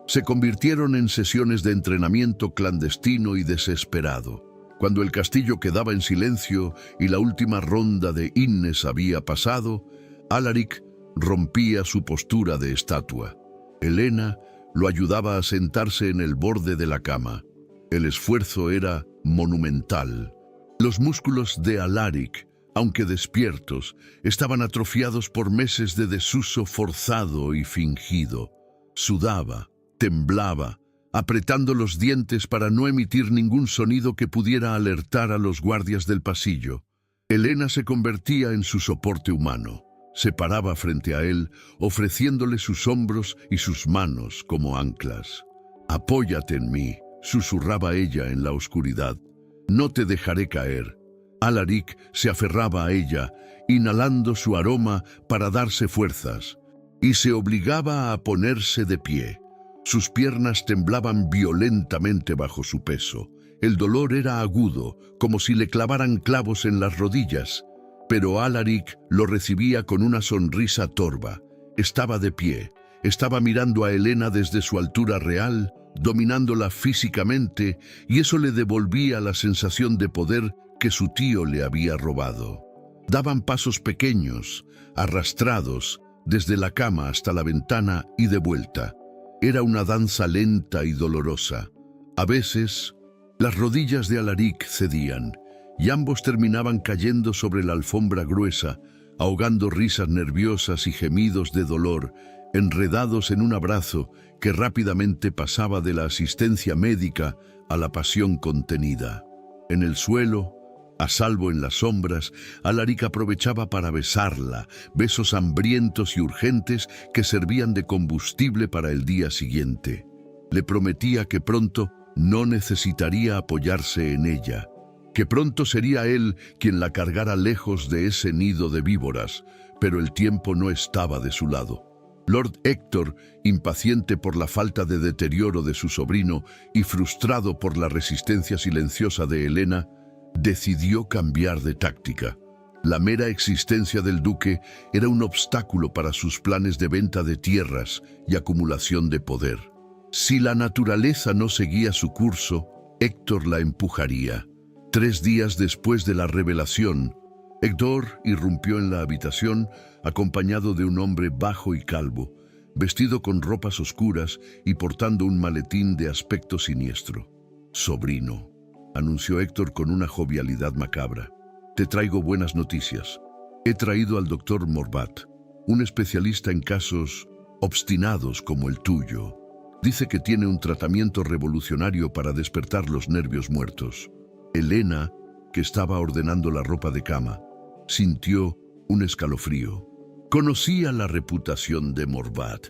[SPEAKER 1] Se convirtieron en sesiones de entrenamiento clandestino y desesperado. Cuando el castillo quedaba en silencio y la última ronda de himnes había pasado, Alaric rompía su postura de estatua. Helena lo ayudaba a sentarse en el borde de la cama. El esfuerzo era monumental. Los músculos de Alaric, aunque despiertos, estaban atrofiados por meses de desuso forzado y fingido. Sudaba, temblaba, apretando los dientes para no emitir ningún sonido que pudiera alertar a los guardias del pasillo. Helena se convertía en su soporte humano. Se paraba frente a él, ofreciéndole sus hombros y sus manos como anclas. «Apóyate en mí», susurraba ella en la oscuridad. «No te dejaré caer». Alaric se aferraba a ella, inhalando su aroma para darse fuerzas, y se obligaba a ponerse de pie. Sus piernas temblaban violentamente bajo su peso. El dolor era agudo, como si le clavaran clavos en las rodillas, pero Alaric lo recibía con una sonrisa torva. Estaba de pie, estaba mirando a Helena desde su altura real, dominándola físicamente, y eso le devolvía la sensación de poder que su tío le había robado. Daban pasos pequeños, arrastrados, desde la cama hasta la ventana y de vuelta. Era una danza lenta y dolorosa. A veces, las rodillas de Alaric cedían, y ambos terminaban cayendo sobre la alfombra gruesa, ahogando risas nerviosas y gemidos de dolor, enredados en un abrazo que rápidamente pasaba de la asistencia médica a la pasión contenida. En el suelo, a salvo en las sombras, Alaric aprovechaba para besarla, besos hambrientos y urgentes que servían de combustible para el día siguiente. Le prometía que pronto no necesitaría apoyarse en ella, que pronto sería él quien la cargara lejos de ese nido de víboras, pero el tiempo no estaba de su lado. Lord Héctor, impaciente por la falta de deterioro de su sobrino y frustrado por la resistencia silenciosa de Helena, decidió cambiar de táctica. La mera existencia del duque era un obstáculo para sus planes de venta de tierras y acumulación de poder. Si la naturaleza no seguía su curso, Héctor la empujaría. 3 días después de la revelación, Héctor irrumpió en la habitación acompañado de un hombre bajo y calvo, vestido con ropas oscuras y portando un maletín de aspecto siniestro. «Sobrino», anunció Héctor con una jovialidad macabra, «te traigo buenas noticias. He traído al doctor Morvat, un especialista en casos obstinados como el tuyo. Dice que tiene un tratamiento revolucionario para despertar los nervios muertos». Helena, que estaba ordenando la ropa de cama, sintió un escalofrío. Conocía la reputación de Morvat.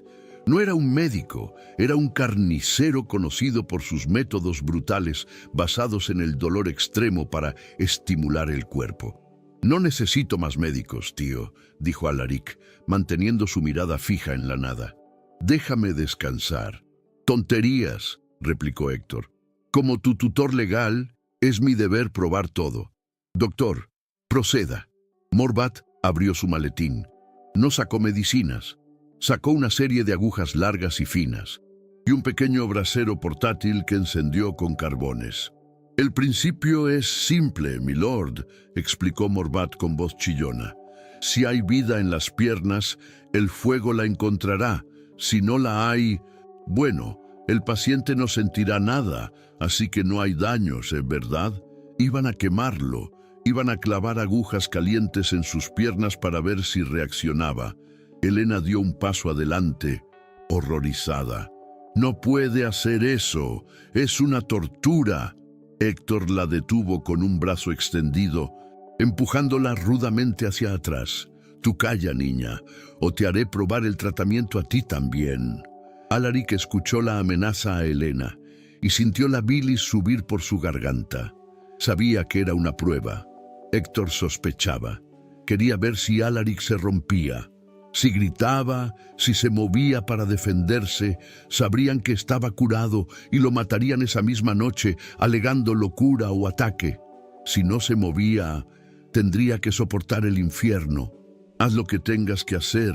[SPEAKER 1] No era un médico, era un carnicero conocido por sus métodos brutales basados en el dolor extremo para estimular el cuerpo. «No necesito más médicos, tío», dijo Alaric, manteniendo su mirada fija en la nada. «Déjame descansar». «Tonterías», replicó Héctor. «Como tu tutor legal, es mi deber probar todo. Doctor, proceda». Morvat abrió su maletín. No sacó medicinas. Sacó una serie de agujas largas y finas y un pequeño brasero portátil que encendió con carbones. «El principio es simple, milord», explicó Morvat con voz chillona. «Si hay vida en las piernas, el fuego la encontrará. Si no la hay, bueno, el paciente no sentirá nada, así que no hay daños, ¿verdad? Iban a quemarlo, iban a clavar agujas calientes en sus piernas para ver si reaccionaba. Helena dio un paso adelante, horrorizada. «No puede hacer eso, es una tortura». Héctor la detuvo con un brazo extendido, empujándola rudamente hacia atrás. «Tú calla, niña, o te haré probar el tratamiento a ti también». Alaric escuchó la amenaza a Helena y sintió la bilis subir por su garganta. Sabía que era una prueba. Héctor sospechaba. Quería ver si Alaric se rompía. Si gritaba, si se movía para defenderse, sabrían que estaba curado y lo matarían esa misma noche, alegando locura o ataque. Si no se movía, tendría que soportar el infierno. «Haz lo que tengas que hacer»,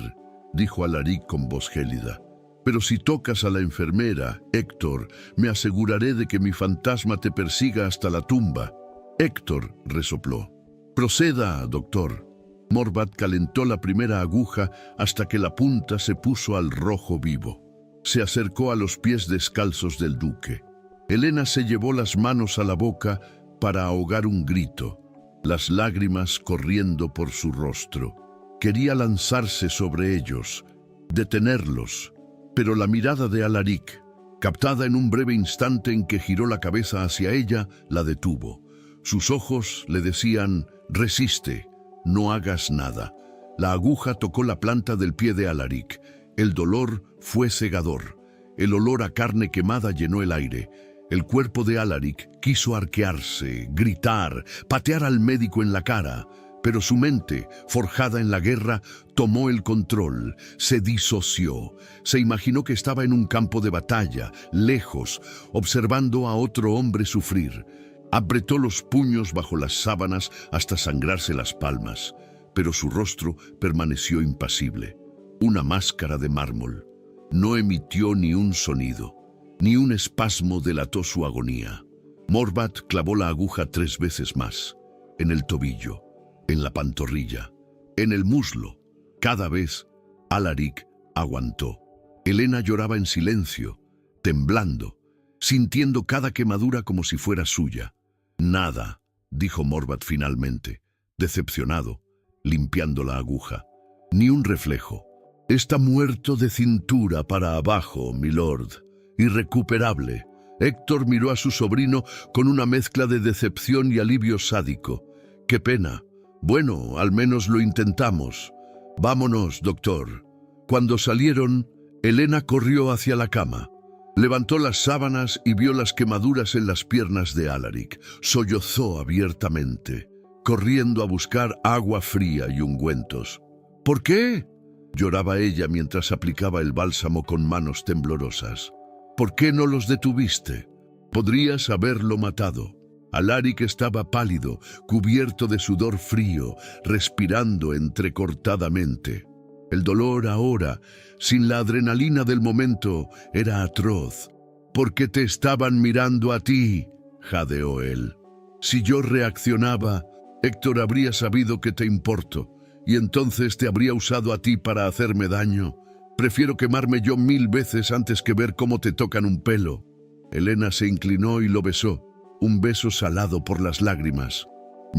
[SPEAKER 1] dijo Alaric con voz gélida. «Pero si tocas a la enfermera, Héctor, me aseguraré de que mi fantasma te persiga hasta la tumba». Héctor resopló. «Proceda, doctor». Morvat calentó la primera aguja hasta que la punta se puso al rojo vivo. Se acercó a los pies descalzos del duque. Helena se llevó las manos a la boca para ahogar un grito, las lágrimas corriendo por su rostro. Quería lanzarse sobre ellos, detenerlos, pero la mirada de Alaric, captada en un breve instante en que giró la cabeza hacia ella, la detuvo. Sus ojos le decían: «Resiste, no hagas nada». La aguja tocó la planta del pie de Alaric. El dolor fue cegador. El olor a carne quemada llenó el aire. El cuerpo de Alaric quiso arquearse, gritar, patear al médico en la cara, pero su mente, forjada en la guerra, tomó el control, se disoció. Se imaginó que estaba en un campo de batalla, lejos, observando a otro hombre sufrir. Apretó los puños bajo las sábanas hasta sangrarse las palmas, pero su rostro permaneció impasible, una máscara de mármol. No emitió ni un sonido, ni un espasmo delató su agonía. Morvat clavó la aguja 3 veces más, en el tobillo, en la pantorrilla, en el muslo. Cada vez, Alaric aguantó. Helena lloraba en silencio, temblando, sintiendo cada quemadura como si fuera suya. «Nada», dijo Morvat finalmente, decepcionado, limpiando la aguja. «Ni un reflejo. Está muerto de cintura para abajo, milord. Irrecuperable». Héctor miró a su sobrino con una mezcla de decepción y alivio sádico. «Qué pena. Bueno, al menos lo intentamos. Vámonos, doctor». Cuando salieron, Helena corrió hacia la cama. Levantó las sábanas y vio las quemaduras en las piernas de Alaric. Sollozó abiertamente, corriendo a buscar agua fría y ungüentos. «¿Por qué?», lloraba ella mientras aplicaba el bálsamo con manos temblorosas. «¿Por qué no los detuviste? Podrías haberlo matado». Alaric estaba pálido, cubierto de sudor frío, respirando entrecortadamente. El dolor ahora, sin la adrenalina del momento, era atroz. «Porque te estaban mirando a ti», jadeó él. «Si yo reaccionaba, Héctor habría sabido que te importo, y entonces te habría usado a ti para hacerme daño. Prefiero quemarme yo 1000 veces antes que ver cómo te tocan un pelo». Helena se inclinó y lo besó, un beso salado por las lágrimas,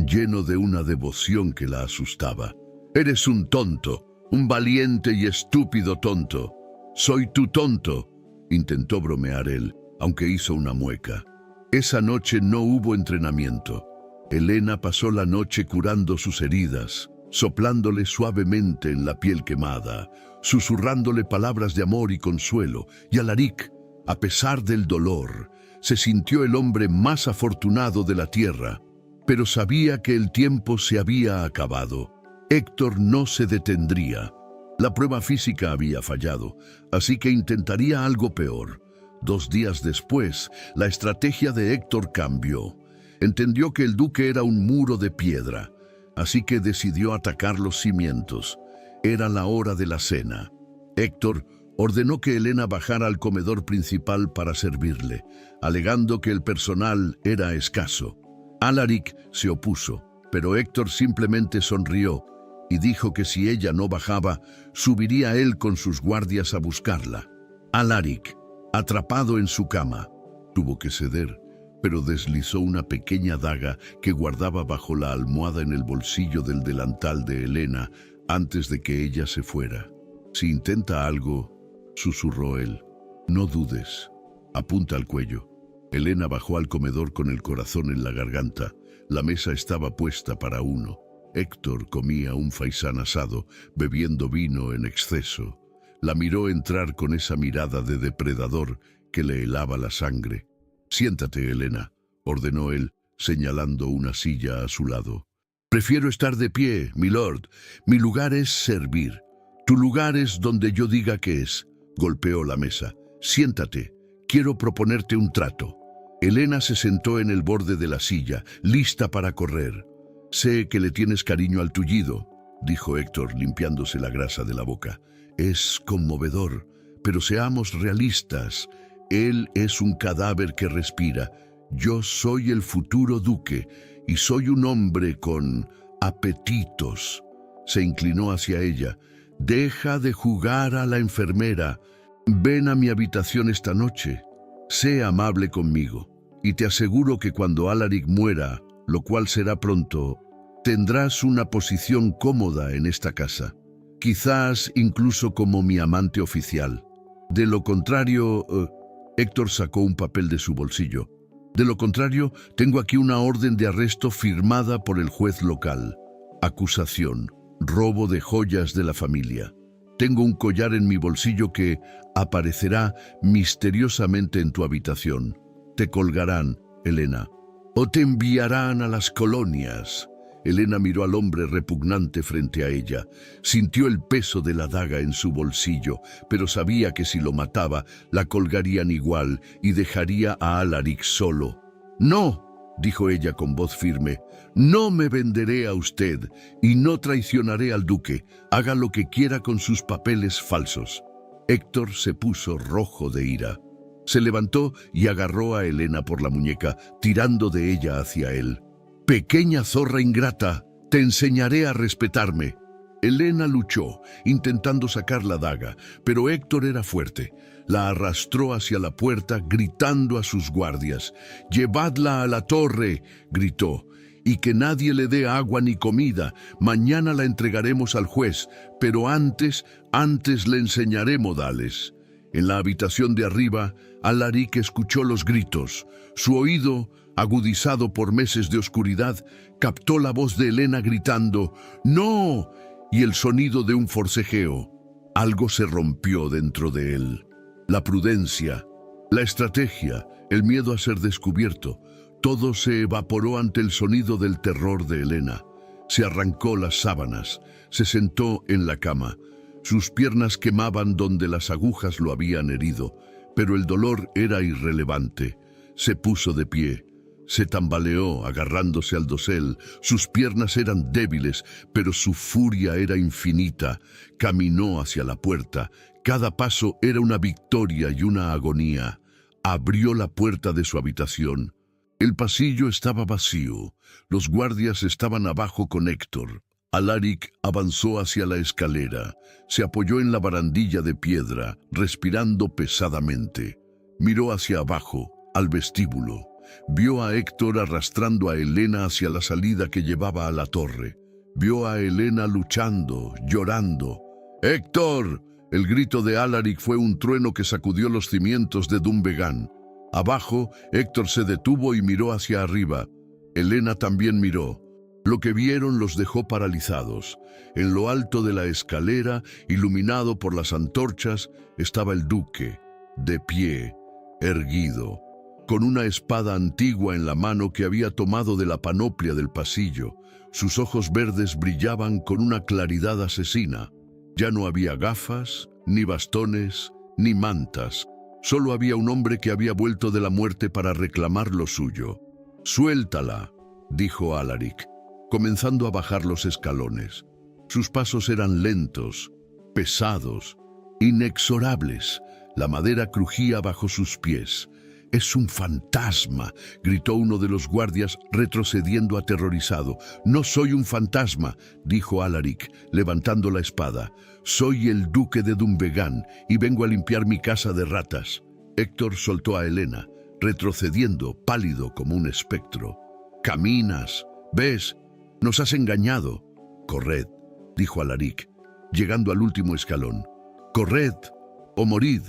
[SPEAKER 1] lleno de una devoción que la asustaba. «Eres un tonto, un valiente y estúpido tonto». «Soy tu tonto», intentó bromear él, aunque hizo una mueca. Esa noche no hubo entrenamiento. Helena pasó la noche curando sus heridas, soplándole suavemente en la piel quemada, susurrándole palabras de amor y consuelo, y Alaric, a pesar del dolor, se sintió el hombre más afortunado de la tierra, pero sabía que el tiempo se había acabado. Héctor no se detendría. La prueba física había fallado, así que intentaría algo peor. 2 días después, la estrategia de Héctor cambió. Entendió que el duque era un muro de piedra, así que decidió atacar los cimientos. Era la hora de la cena. Héctor ordenó que Helena bajara al comedor principal para servirle, alegando que el personal era escaso. Alaric se opuso, pero Héctor simplemente sonrió y dijo que si ella no bajaba, subiría él con sus guardias a buscarla. Alaric, atrapado en su cama, tuvo que ceder. pero deslizó una pequeña daga que guardaba bajo la almohada en el bolsillo del delantal de Helena antes de que ella se fuera. «Si intenta algo», susurró él, «no dudes. Apunta al cuello». Helena bajó al comedor con el corazón en la garganta. La mesa estaba puesta para uno. Héctor comía un faisán asado, bebiendo vino en exceso. La miró entrar con esa mirada de depredador que le helaba la sangre. «Siéntate, Helena», ordenó él, señalando una silla a su lado. «Prefiero estar de pie, milord. Mi lugar es servir. Tu lugar es donde yo diga que es», golpeó la mesa. «Siéntate. Quiero proponerte un trato». Helena se sentó en el borde de la silla, lista para correr. «Sé que le tienes cariño al tullido», dijo Héctor, limpiándose la grasa de la boca. «Es conmovedor, pero seamos realistas. Él es un cadáver que respira. Yo soy el futuro duque y soy un hombre con apetitos». Se inclinó hacia ella. «Deja de jugar a la enfermera. Ven a mi habitación esta noche. Sé amable conmigo. Y te aseguro que cuando Alaric muera, lo cual será pronto, tendrás una posición cómoda en esta casa. Quizás incluso como mi amante oficial. De lo contrario...» Héctor sacó un papel de su bolsillo. «De lo contrario, tengo aquí una orden de arresto firmada por el juez local. Acusación: robo de joyas de la familia. Tengo un collar en mi bolsillo que aparecerá misteriosamente en tu habitación. Te colgarán, Helena, o te enviarán a las colonias». Helena miró al hombre repugnante frente a ella. Sintió el peso de la daga en su bolsillo, pero sabía que si lo mataba, la colgarían igual y dejaría a Alaric solo. «No», dijo ella con voz firme, «no me venderé a usted y no traicionaré al duque. Haga lo que quiera con sus papeles falsos». Héctor se puso rojo de ira. Se levantó y agarró a Helena por la muñeca, tirando de ella hacia él. «Pequeña zorra ingrata, te enseñaré a respetarme». Helena luchó, intentando sacar la daga, pero Héctor era fuerte. La arrastró hacia la puerta, gritando a sus guardias. «Llevadla a la torre», gritó, «y que nadie le dé agua ni comida. Mañana la entregaremos al juez, pero antes le enseñaré modales». En la habitación de arriba, Alaric escuchó los gritos. Su oído, agudizado por meses de oscuridad, captó la voz de Helena gritando «¡No!» y el sonido de un forcejeo. Algo se rompió dentro de él. La prudencia, la estrategia, el miedo a ser descubierto, todo se evaporó ante el sonido del terror de Helena. Se arrancó las sábanas, se sentó en la cama. Sus piernas quemaban donde las agujas lo habían herido, pero el dolor era irrelevante. Se puso de pie. Se tambaleó agarrándose al dosel. Sus piernas eran débiles, pero su furia era infinita. Caminó hacia la puerta. Cada paso era una victoria y una agonía. Abrió la puerta de su habitación. El pasillo estaba vacío. Los guardias estaban abajo con Héctor. Alaric avanzó hacia la escalera. Se apoyó en la barandilla de piedra, respirando pesadamente. Miró hacia abajo, al vestíbulo. Vio a Héctor arrastrando a Helena hacia la salida que llevaba a la torre. Vio a Helena luchando, llorando. «¡Héctor!» El grito de Alaric fue un trueno que sacudió los cimientos de Dunvegan. Abajo, Héctor se detuvo y miró hacia arriba. Helena también miró. Lo que vieron los dejó paralizados. En lo alto de la escalera, iluminado por las antorchas, estaba el duque, de pie, erguido, con una espada antigua en la mano que había tomado de la panoplia del pasillo. Sus ojos verdes brillaban con una claridad asesina. Ya no había gafas, ni bastones, ni mantas. Solo había un hombre que había vuelto de la muerte para reclamar lo suyo. «Suéltala», dijo Alaric, comenzando a bajar los escalones. Sus pasos eran lentos, pesados, inexorables. La madera crujía bajo sus pies. «Es un fantasma», gritó uno de los guardias, retrocediendo aterrorizado. «No soy un fantasma», dijo Alaric, levantando la espada. «Soy el duque de Dunvegan y vengo a limpiar mi casa de ratas». Héctor soltó a Helena. retrocediendo, pálido como un espectro. «Caminas, ¿ves? Nos has engañado». «Corred», dijo Alaric, llegando al último escalón. «Corred o morid».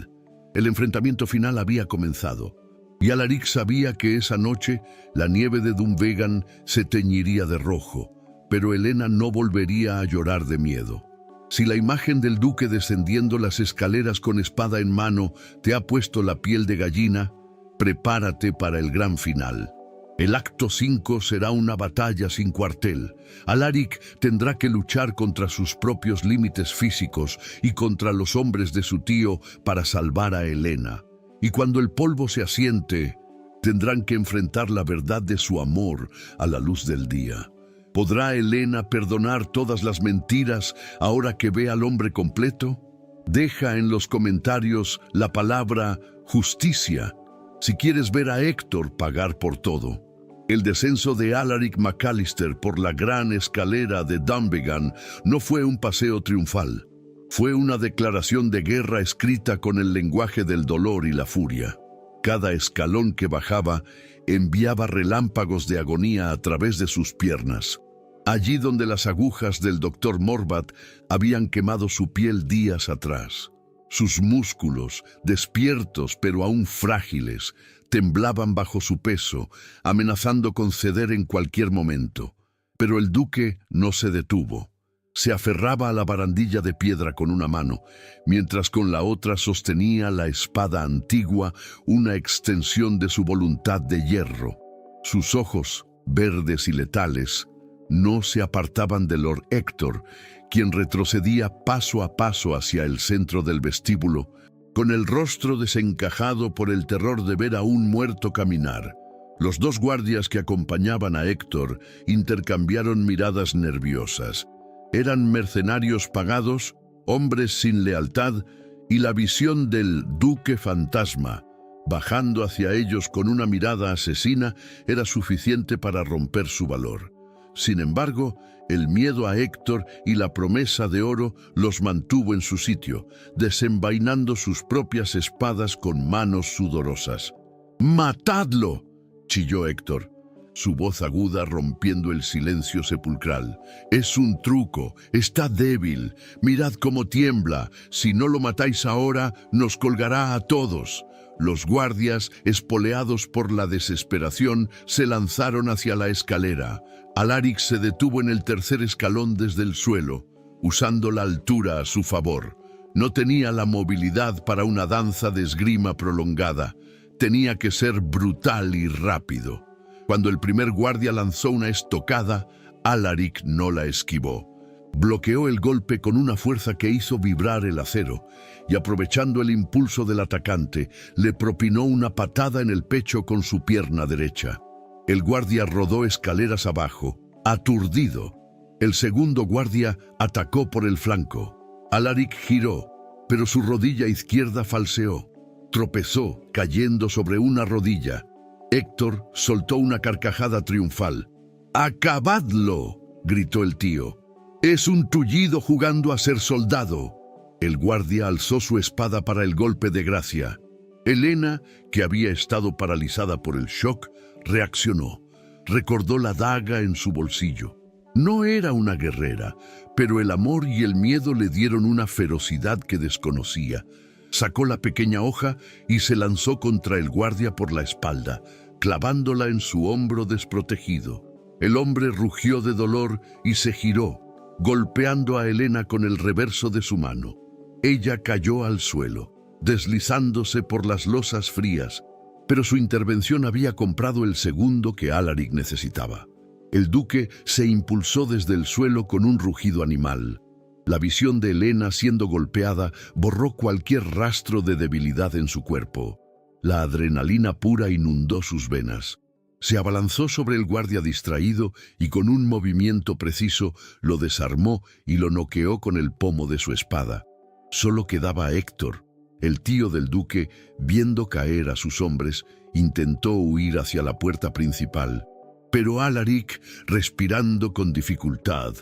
[SPEAKER 1] El enfrentamiento final había comenzado, y Alaric sabía que esa noche la nieve de Dunvegan se teñiría de rojo, pero Helena no volvería a llorar de miedo. Si la imagen del duque descendiendo las escaleras con espada en mano te ha puesto la piel de gallina, prepárate para el gran final. El acto 5 será una batalla sin cuartel. Alaric tendrá que luchar contra sus propios límites físicos y contra los hombres de su tío para salvar a Helena. Y cuando el polvo se asiente, tendrán que enfrentar la verdad de su amor a la luz del día. ¿Podrá Helena perdonar todas las mentiras ahora que ve al hombre completo? Deja en los comentarios la palabra justicia si quieres ver a Héctor pagar por todo. El descenso de Alaric McAllister por la gran escalera de Dunvegan no fue un paseo triunfal. Fue una declaración de guerra escrita con el lenguaje del dolor y la furia. Cada escalón que bajaba enviaba relámpagos de agonía a través de sus piernas. Allí donde las agujas del doctor Morvat habían quemado su piel días atrás. Sus músculos, despiertos pero aún frágiles, temblaban bajo su peso, amenazando con ceder en cualquier momento. Pero el duque no se detuvo. Se aferraba a la barandilla de piedra con una mano, mientras con la otra sostenía la espada antigua, una extensión de su voluntad de hierro. Sus ojos, verdes y letales, no se apartaban de Lord Héctor, quien retrocedía paso a paso hacia el centro del vestíbulo, con el rostro desencajado por el terror de ver a un muerto caminar. Los dos guardias que acompañaban a Héctor intercambiaron miradas nerviosas. Eran mercenarios pagados, hombres sin lealtad, y la visión del duque fantasma, bajando hacia ellos con una mirada asesina, era suficiente para romper su valor. Sin embargo, el miedo a Héctor y la promesa de oro los mantuvo en su sitio, desenvainando sus propias espadas con manos sudorosas. «¡Matadlo!», chilló Héctor, su voz aguda rompiendo el silencio sepulcral. «Es un truco, está débil, mirad cómo tiembla, si no lo matáis ahora, nos colgará a todos». Los guardias, espoleados por la desesperación, se lanzaron hacia la escalera. Alaric se detuvo en el tercer escalón desde el suelo, usando la altura a su favor. No tenía la movilidad para una danza de esgrima prolongada. Tenía que ser brutal y rápido. Cuando el primer guardia lanzó una estocada, Alaric no la esquivó. Bloqueó el golpe con una fuerza que hizo vibrar el acero y, aprovechando el impulso del atacante, le propinó una patada en el pecho con su pierna derecha. El guardia rodó escaleras abajo, aturdido. El segundo guardia atacó por el flanco. Alaric giró, pero su rodilla izquierda falseó. Tropezó, cayendo sobre una rodilla. Héctor soltó una carcajada triunfal. «¡Acabadlo!», gritó el tío. «Es un tullido jugando a ser soldado». El guardia alzó su espada para el golpe de gracia. Helena, que había estado paralizada por el shock, reaccionó. Recordó la daga en su bolsillo. No era una guerrera, pero el amor y el miedo le dieron una ferocidad que desconocía. Sacó la pequeña hoja y se lanzó contra el guardia por la espalda, clavándola en su hombro desprotegido. El hombre rugió de dolor y se giró, golpeando a Helena con el reverso de su mano. Ella cayó al suelo, deslizándose por las losas frías, pero su intervención había comprado el segundo que Alaric necesitaba. El duque se impulsó desde el suelo con un rugido animal. La visión de Helena siendo golpeada borró cualquier rastro de debilidad en su cuerpo. La adrenalina pura inundó sus venas. Se abalanzó sobre el guardia distraído y con un movimiento preciso lo desarmó y lo noqueó con el pomo de su espada. Solo quedaba Héctor. El tío del duque, viendo caer a sus hombres, intentó huir hacia la puerta principal. Pero Alaric, respirando con dificultad,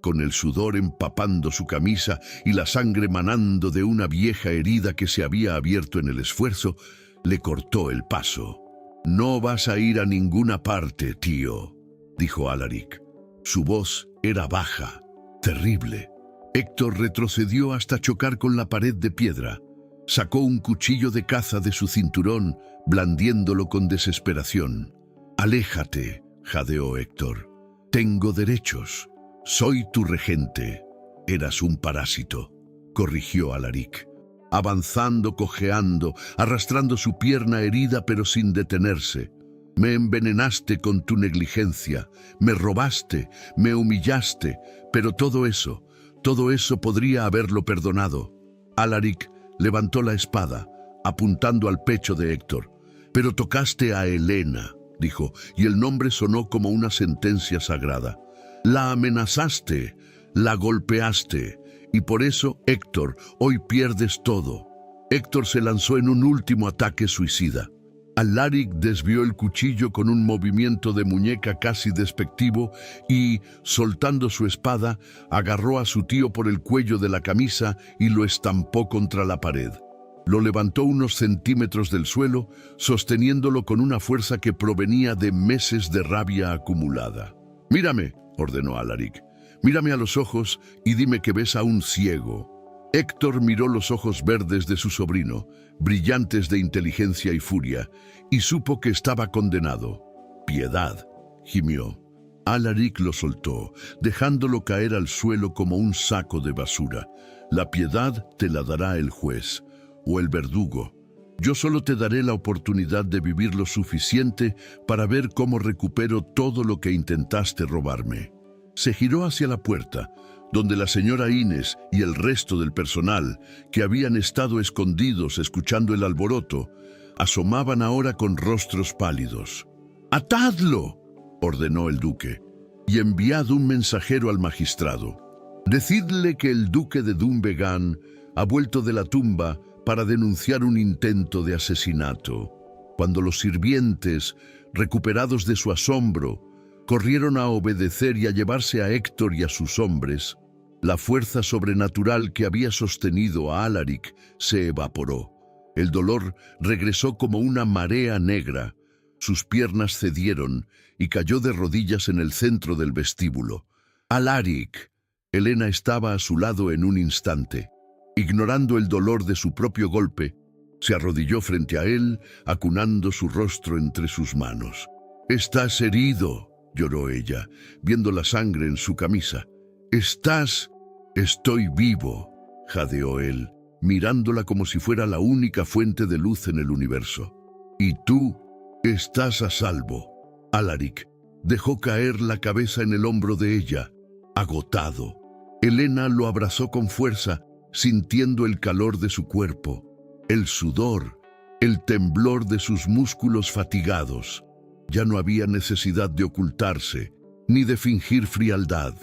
[SPEAKER 1] con el sudor empapando su camisa y la sangre manando de una vieja herida que se había abierto en el esfuerzo, le cortó el paso. No vas a ir a ninguna parte, tío, dijo Alaric. Su voz era baja, terrible. Héctor retrocedió hasta chocar con la pared de piedra. Sacó un cuchillo de caza de su cinturón, blandiéndolo con desesperación. «Aléjate», jadeó Héctor. «Tengo derechos. Soy tu regente». «Eras un parásito», corrigió Alaric, avanzando, cojeando, arrastrando su pierna herida pero sin detenerse. «Me envenenaste con tu negligencia, me robaste, me humillaste, pero todo eso podría haberlo perdonado». Alaric levantó la espada, apuntando al pecho de Héctor. «Pero tocaste a Helena», dijo, y el nombre sonó como una sentencia sagrada. «La amenazaste, la golpeaste, y por eso, Héctor, hoy pierdes todo». Héctor se lanzó en un último ataque suicida. Alaric desvió el cuchillo con un movimiento de muñeca casi despectivo y, soltando su espada, agarró a su tío por el cuello de la camisa y lo estampó contra la pared. Lo levantó unos centímetros del suelo, sosteniéndolo con una fuerza que provenía de meses de rabia acumulada. «Mírame», ordenó Alaric. «Mírame a los ojos y dime que ves a un ciego». Héctor miró los ojos verdes de su sobrino, brillantes de inteligencia y furia, y supo que estaba condenado. «Piedad», gimió. Alaric lo soltó, dejándolo caer al suelo como un saco de basura. «La piedad te la dará el juez, o el verdugo. Yo solo te daré la oportunidad de vivir lo suficiente para ver cómo recupero todo lo que intentaste robarme». Se giró hacia la puerta, donde la señora Inés y el resto del personal, que habían estado escondidos escuchando el alboroto, asomaban ahora con rostros pálidos. «¡Atadlo!», ordenó el duque, «y enviad un mensajero al magistrado. Decidle que el duque de Dunvegan ha vuelto de la tumba para denunciar un intento de asesinato». Cuando los sirvientes, recuperados de su asombro, corrieron a obedecer y a llevarse a Héctor y a sus hombres, la fuerza sobrenatural que había sostenido a Alaric se evaporó. El dolor regresó como una marea negra. Sus piernas cedieron y cayó de rodillas en el centro del vestíbulo. «Alaric». Helena estaba a su lado en un instante. Ignorando el dolor de su propio golpe, se arrodilló frente a él, acunando su rostro entre sus manos. «Estás herido», lloró ella, viendo la sangre en su camisa. «Estoy vivo», jadeó él, mirándola como si fuera la única fuente de luz en el universo. «Y tú estás a salvo». Alaric dejó caer la cabeza en el hombro de ella, agotado. Helena lo abrazó con fuerza, sintiendo el calor de su cuerpo, el sudor, el temblor de sus músculos fatigados. Ya no había necesidad de ocultarse, ni de fingir frialdad.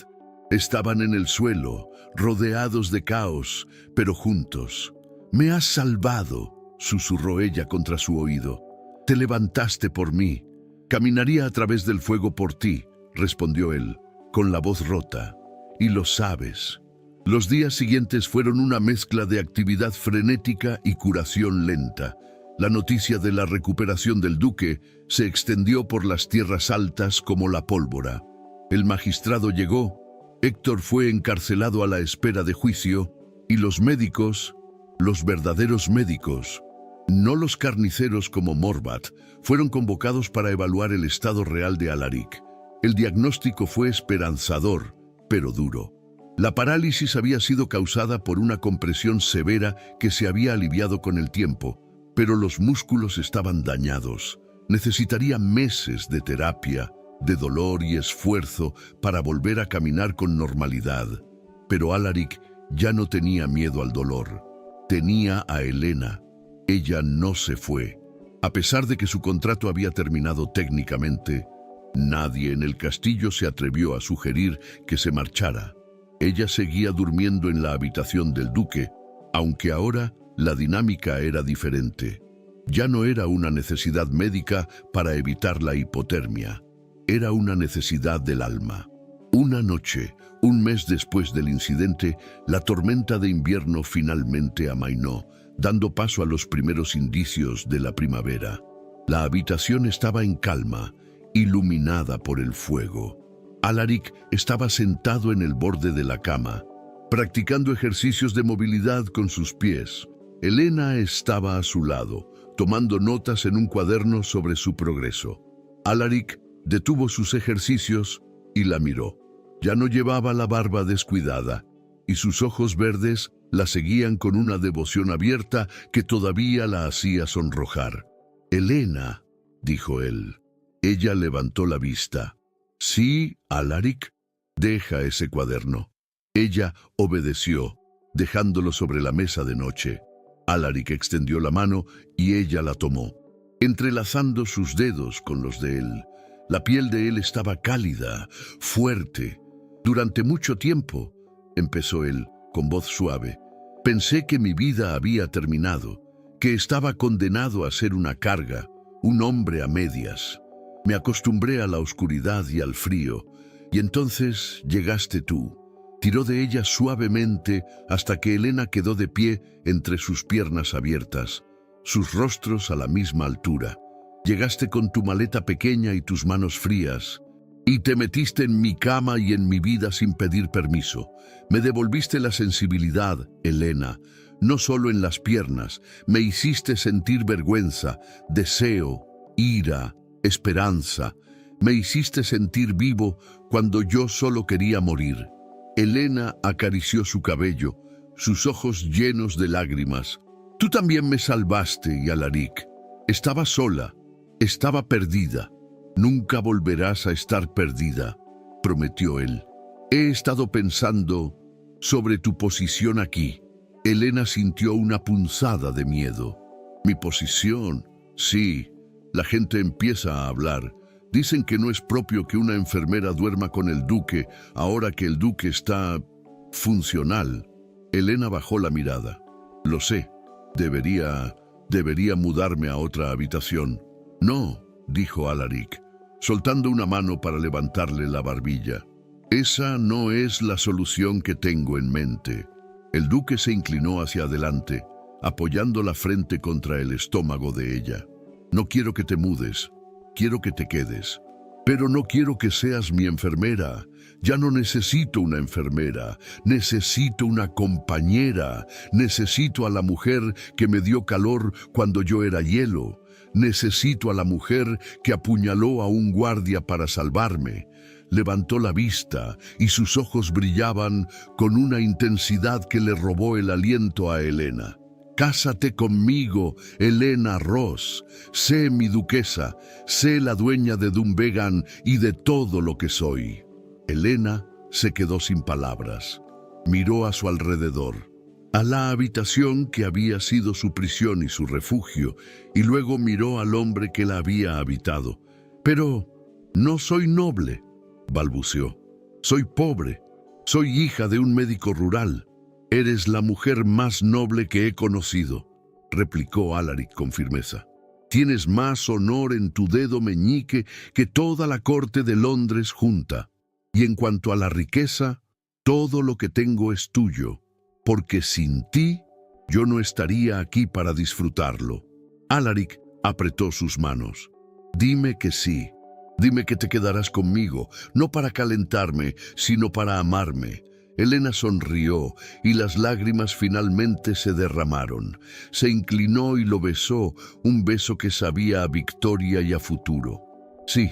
[SPEAKER 1] Estaban en el suelo, rodeados de caos, pero juntos. «Me has salvado», susurró ella contra su oído. «Te levantaste por mí. Caminaría a través del fuego por ti», respondió él, con la voz rota. «Y lo sabes». Los días siguientes fueron una mezcla de actividad frenética y curación lenta. La noticia de la recuperación del duque se extendió por las tierras altas como la pólvora. El magistrado llegó, Héctor fue encarcelado a la espera de juicio, y los médicos, los verdaderos médicos, no los carniceros como Morvat, fueron convocados para evaluar el estado real de Alaric. El diagnóstico fue esperanzador, pero duro. La parálisis había sido causada por una compresión severa que se había aliviado con el tiempo, pero los músculos estaban dañados. Necesitaría meses de terapia, de dolor y esfuerzo para volver a caminar con normalidad. Pero Alaric ya no tenía miedo al dolor. Tenía a Helena. Ella no se fue. A pesar de que su contrato había terminado técnicamente, nadie en el castillo se atrevió a sugerir que se marchara. Ella seguía durmiendo en la habitación del duque, aunque ahora la dinámica era diferente. Ya no era una necesidad médica para evitar la hipotermia. Era una necesidad del alma. Una noche, un mes después del incidente, la tormenta de invierno finalmente amainó, dando paso a los primeros indicios de la primavera. La habitación estaba en calma, iluminada por el fuego. Alaric estaba sentado en el borde de la cama, practicando ejercicios de movilidad con sus pies. Elena estaba a su lado, tomando notas en un cuaderno sobre su progreso. Alaric detuvo sus ejercicios y la miró. Ya no llevaba la barba descuidada, y sus ojos verdes la seguían con una devoción abierta que todavía la hacía sonrojar. «Elena», dijo él. Ella levantó la vista. «Sí, Alaric, deja ese cuaderno». Ella obedeció, dejándolo sobre la mesa de noche. Alaric extendió la mano y ella la tomó, entrelazando sus dedos con los de él. La piel de él estaba cálida, fuerte. «Durante mucho tiempo», empezó él, con voz suave, «pensé que mi vida había terminado, que estaba condenado a ser una carga, un hombre a medias. Me acostumbré a la oscuridad y al frío, y entonces llegaste tú». Tiró de ella suavemente hasta que Elena quedó de pie entre sus piernas abiertas, sus rostros a la misma altura. «Llegaste con tu maleta pequeña y tus manos frías, y te metiste en mi cama y en mi vida sin pedir permiso. Me devolviste la sensibilidad, Elena, no solo en las piernas. Me hiciste sentir vergüenza, deseo, ira, esperanza. Me hiciste sentir vivo cuando yo solo quería morir». Elena acarició su cabello, sus ojos llenos de lágrimas. «Tú también me salvaste, Alaric. Estaba sola, estaba perdida. Nunca volverás a estar perdida», prometió él. «He estado pensando sobre tu posición aquí». Elena sintió una punzada de miedo. «Mi posición, sí, la gente empieza a hablar. Dicen que no es propio que una enfermera duerma con el duque ahora que el duque está funcional». Elena bajó la mirada. «Lo sé, debería mudarme a otra habitación». «No», dijo Alaric, soltando una mano para levantarle la barbilla. «Esa no es la solución que tengo en mente». El duque se inclinó hacia adelante, apoyando la frente contra el estómago de ella. «No quiero que te mudes. Quiero que te quedes. Pero no quiero que seas mi enfermera. Ya no necesito una enfermera. Necesito una compañera. Necesito a la mujer que me dio calor cuando yo era hielo. Necesito a la mujer que apuñaló a un guardia para salvarme». Levantó la vista y sus ojos brillaban con una intensidad que le robó el aliento a Elena. «Cásate conmigo, Elena Ross. Sé mi duquesa, sé la dueña de Dunvegan y de todo lo que soy». Elena se quedó sin palabras. Miró a su alrededor, a la habitación que había sido su prisión y su refugio, y luego miró al hombre que la había habitado. «Pero no soy noble», balbuceó. «Soy pobre. Soy hija de un médico rural». «Eres la mujer más noble que he conocido», replicó Alaric con firmeza. «Tienes más honor en tu dedo meñique que toda la corte de Londres junta. Y en cuanto a la riqueza, todo lo que tengo es tuyo, porque sin ti yo no estaría aquí para disfrutarlo». Alaric apretó sus manos. «Dime que sí. Dime que te quedarás conmigo, no para calentarme, sino para amarme». Elena sonrió y las lágrimas finalmente se derramaron. Se inclinó y lo besó, un beso que sabía a victoria y a futuro. «Sí»,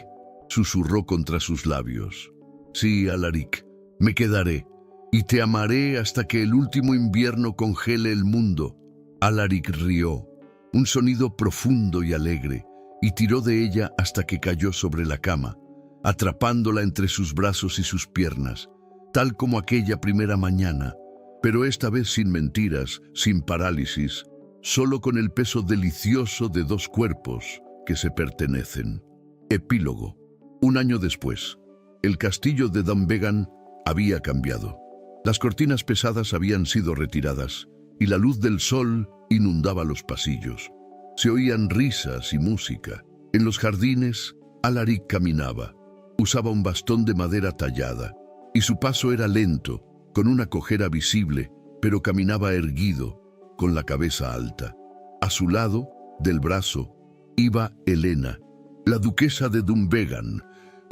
[SPEAKER 1] susurró contra sus labios. «Sí, Alaric, me quedaré, y te amaré hasta que el último invierno congele el mundo». Alaric rió, un sonido profundo y alegre, y tiró de ella hasta que cayó sobre la cama, atrapándola entre sus brazos y sus piernas, tal como aquella primera mañana, pero esta vez sin mentiras, sin parálisis, solo con el peso delicioso de dos cuerpos que se pertenecen. Epílogo. 1 año después, el castillo de Dunvegan había cambiado. Las cortinas pesadas habían sido retiradas y la luz del sol inundaba los pasillos. Se oían risas y música. En los jardines, Alaric caminaba. Usaba un bastón de madera tallada y su paso era lento, con una cojera visible, pero caminaba erguido, con la cabeza alta. A su lado, del brazo, Iba Helena, la duquesa de Dunvegan,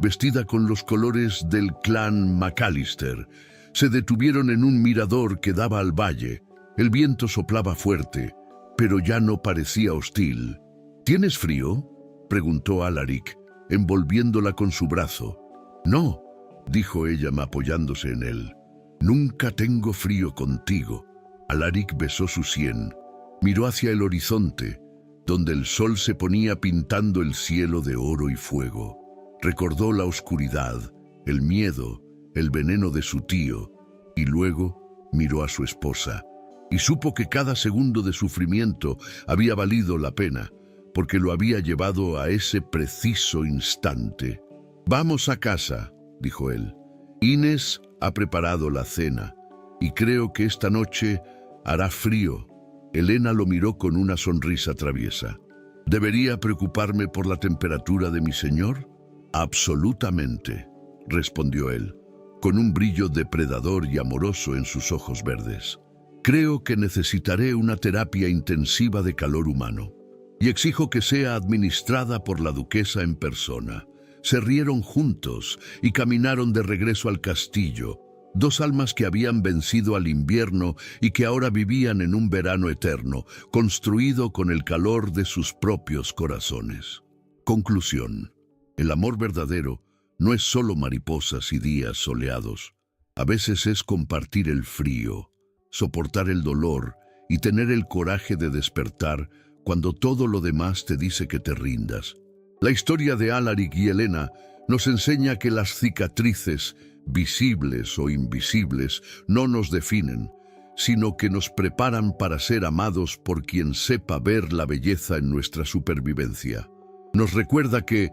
[SPEAKER 1] vestida con los colores del clan McAllister. Se detuvieron en un mirador que daba al valle. El viento soplaba fuerte, pero ya no parecía hostil. ¿Tienes frío?, preguntó Alaric, envolviéndola con su brazo. No, dijo ella apoyándose en él. Nunca tengo frío contigo. Alaric besó su sien. Miró hacia el horizonte, donde el sol se ponía pintando el cielo de oro y fuego. Recordó la oscuridad, el miedo, el veneno de su tío, y luego miró a su esposa, y supo que cada segundo de sufrimiento había valido la pena, porque lo había llevado a ese preciso instante. «Vamos a casa», dijo él. «Inés ha preparado la cena, y creo que esta noche hará frío». Helena lo miró con una sonrisa traviesa. «¿Debería preocuparme por la temperatura de mi señor?» «Absolutamente», respondió él, con un brillo depredador y amoroso en sus ojos verdes. «Creo que necesitaré una terapia intensiva de calor humano, y exijo que sea administrada por la duquesa en persona». Se rieron juntos y caminaron de regreso al castillo, dos almas que habían vencido al invierno y que ahora vivían en un verano eterno, construido con el calor de sus propios corazones. Conclusión: el amor verdadero no es solo mariposas y días soleados. A veces es compartir el frío, soportar el dolor y tener el coraje de despertar cuando todo lo demás te dice que te rindas. La historia de Alaric y Helena nos enseña que las cicatrices, visibles o invisibles, no nos definen, sino que nos preparan para ser amados por quien sepa ver la belleza en nuestra supervivencia. Nos recuerda que,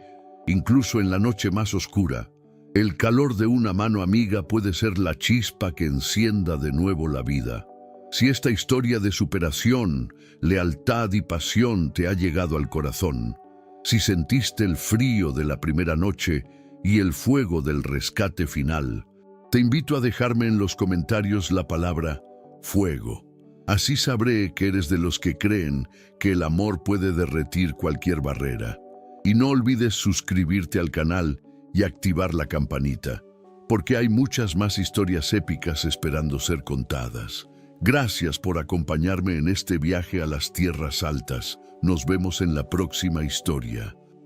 [SPEAKER 1] incluso en la noche más oscura, el calor de una mano amiga puede ser la chispa que encienda de nuevo la vida. Si esta historia de superación, lealtad y pasión te ha llegado al corazón, si sentiste el frío de la primera noche y el fuego del rescate final, te invito a dejarme en los comentarios la palabra fuego. Así sabré que eres de los que creen que el amor puede derretir cualquier barrera. Y no olvides suscribirte al canal y activar la campanita, porque hay muchas más historias épicas esperando ser contadas. Gracias por acompañarme en este viaje a las tierras altas. Nos vemos en la próxima historia.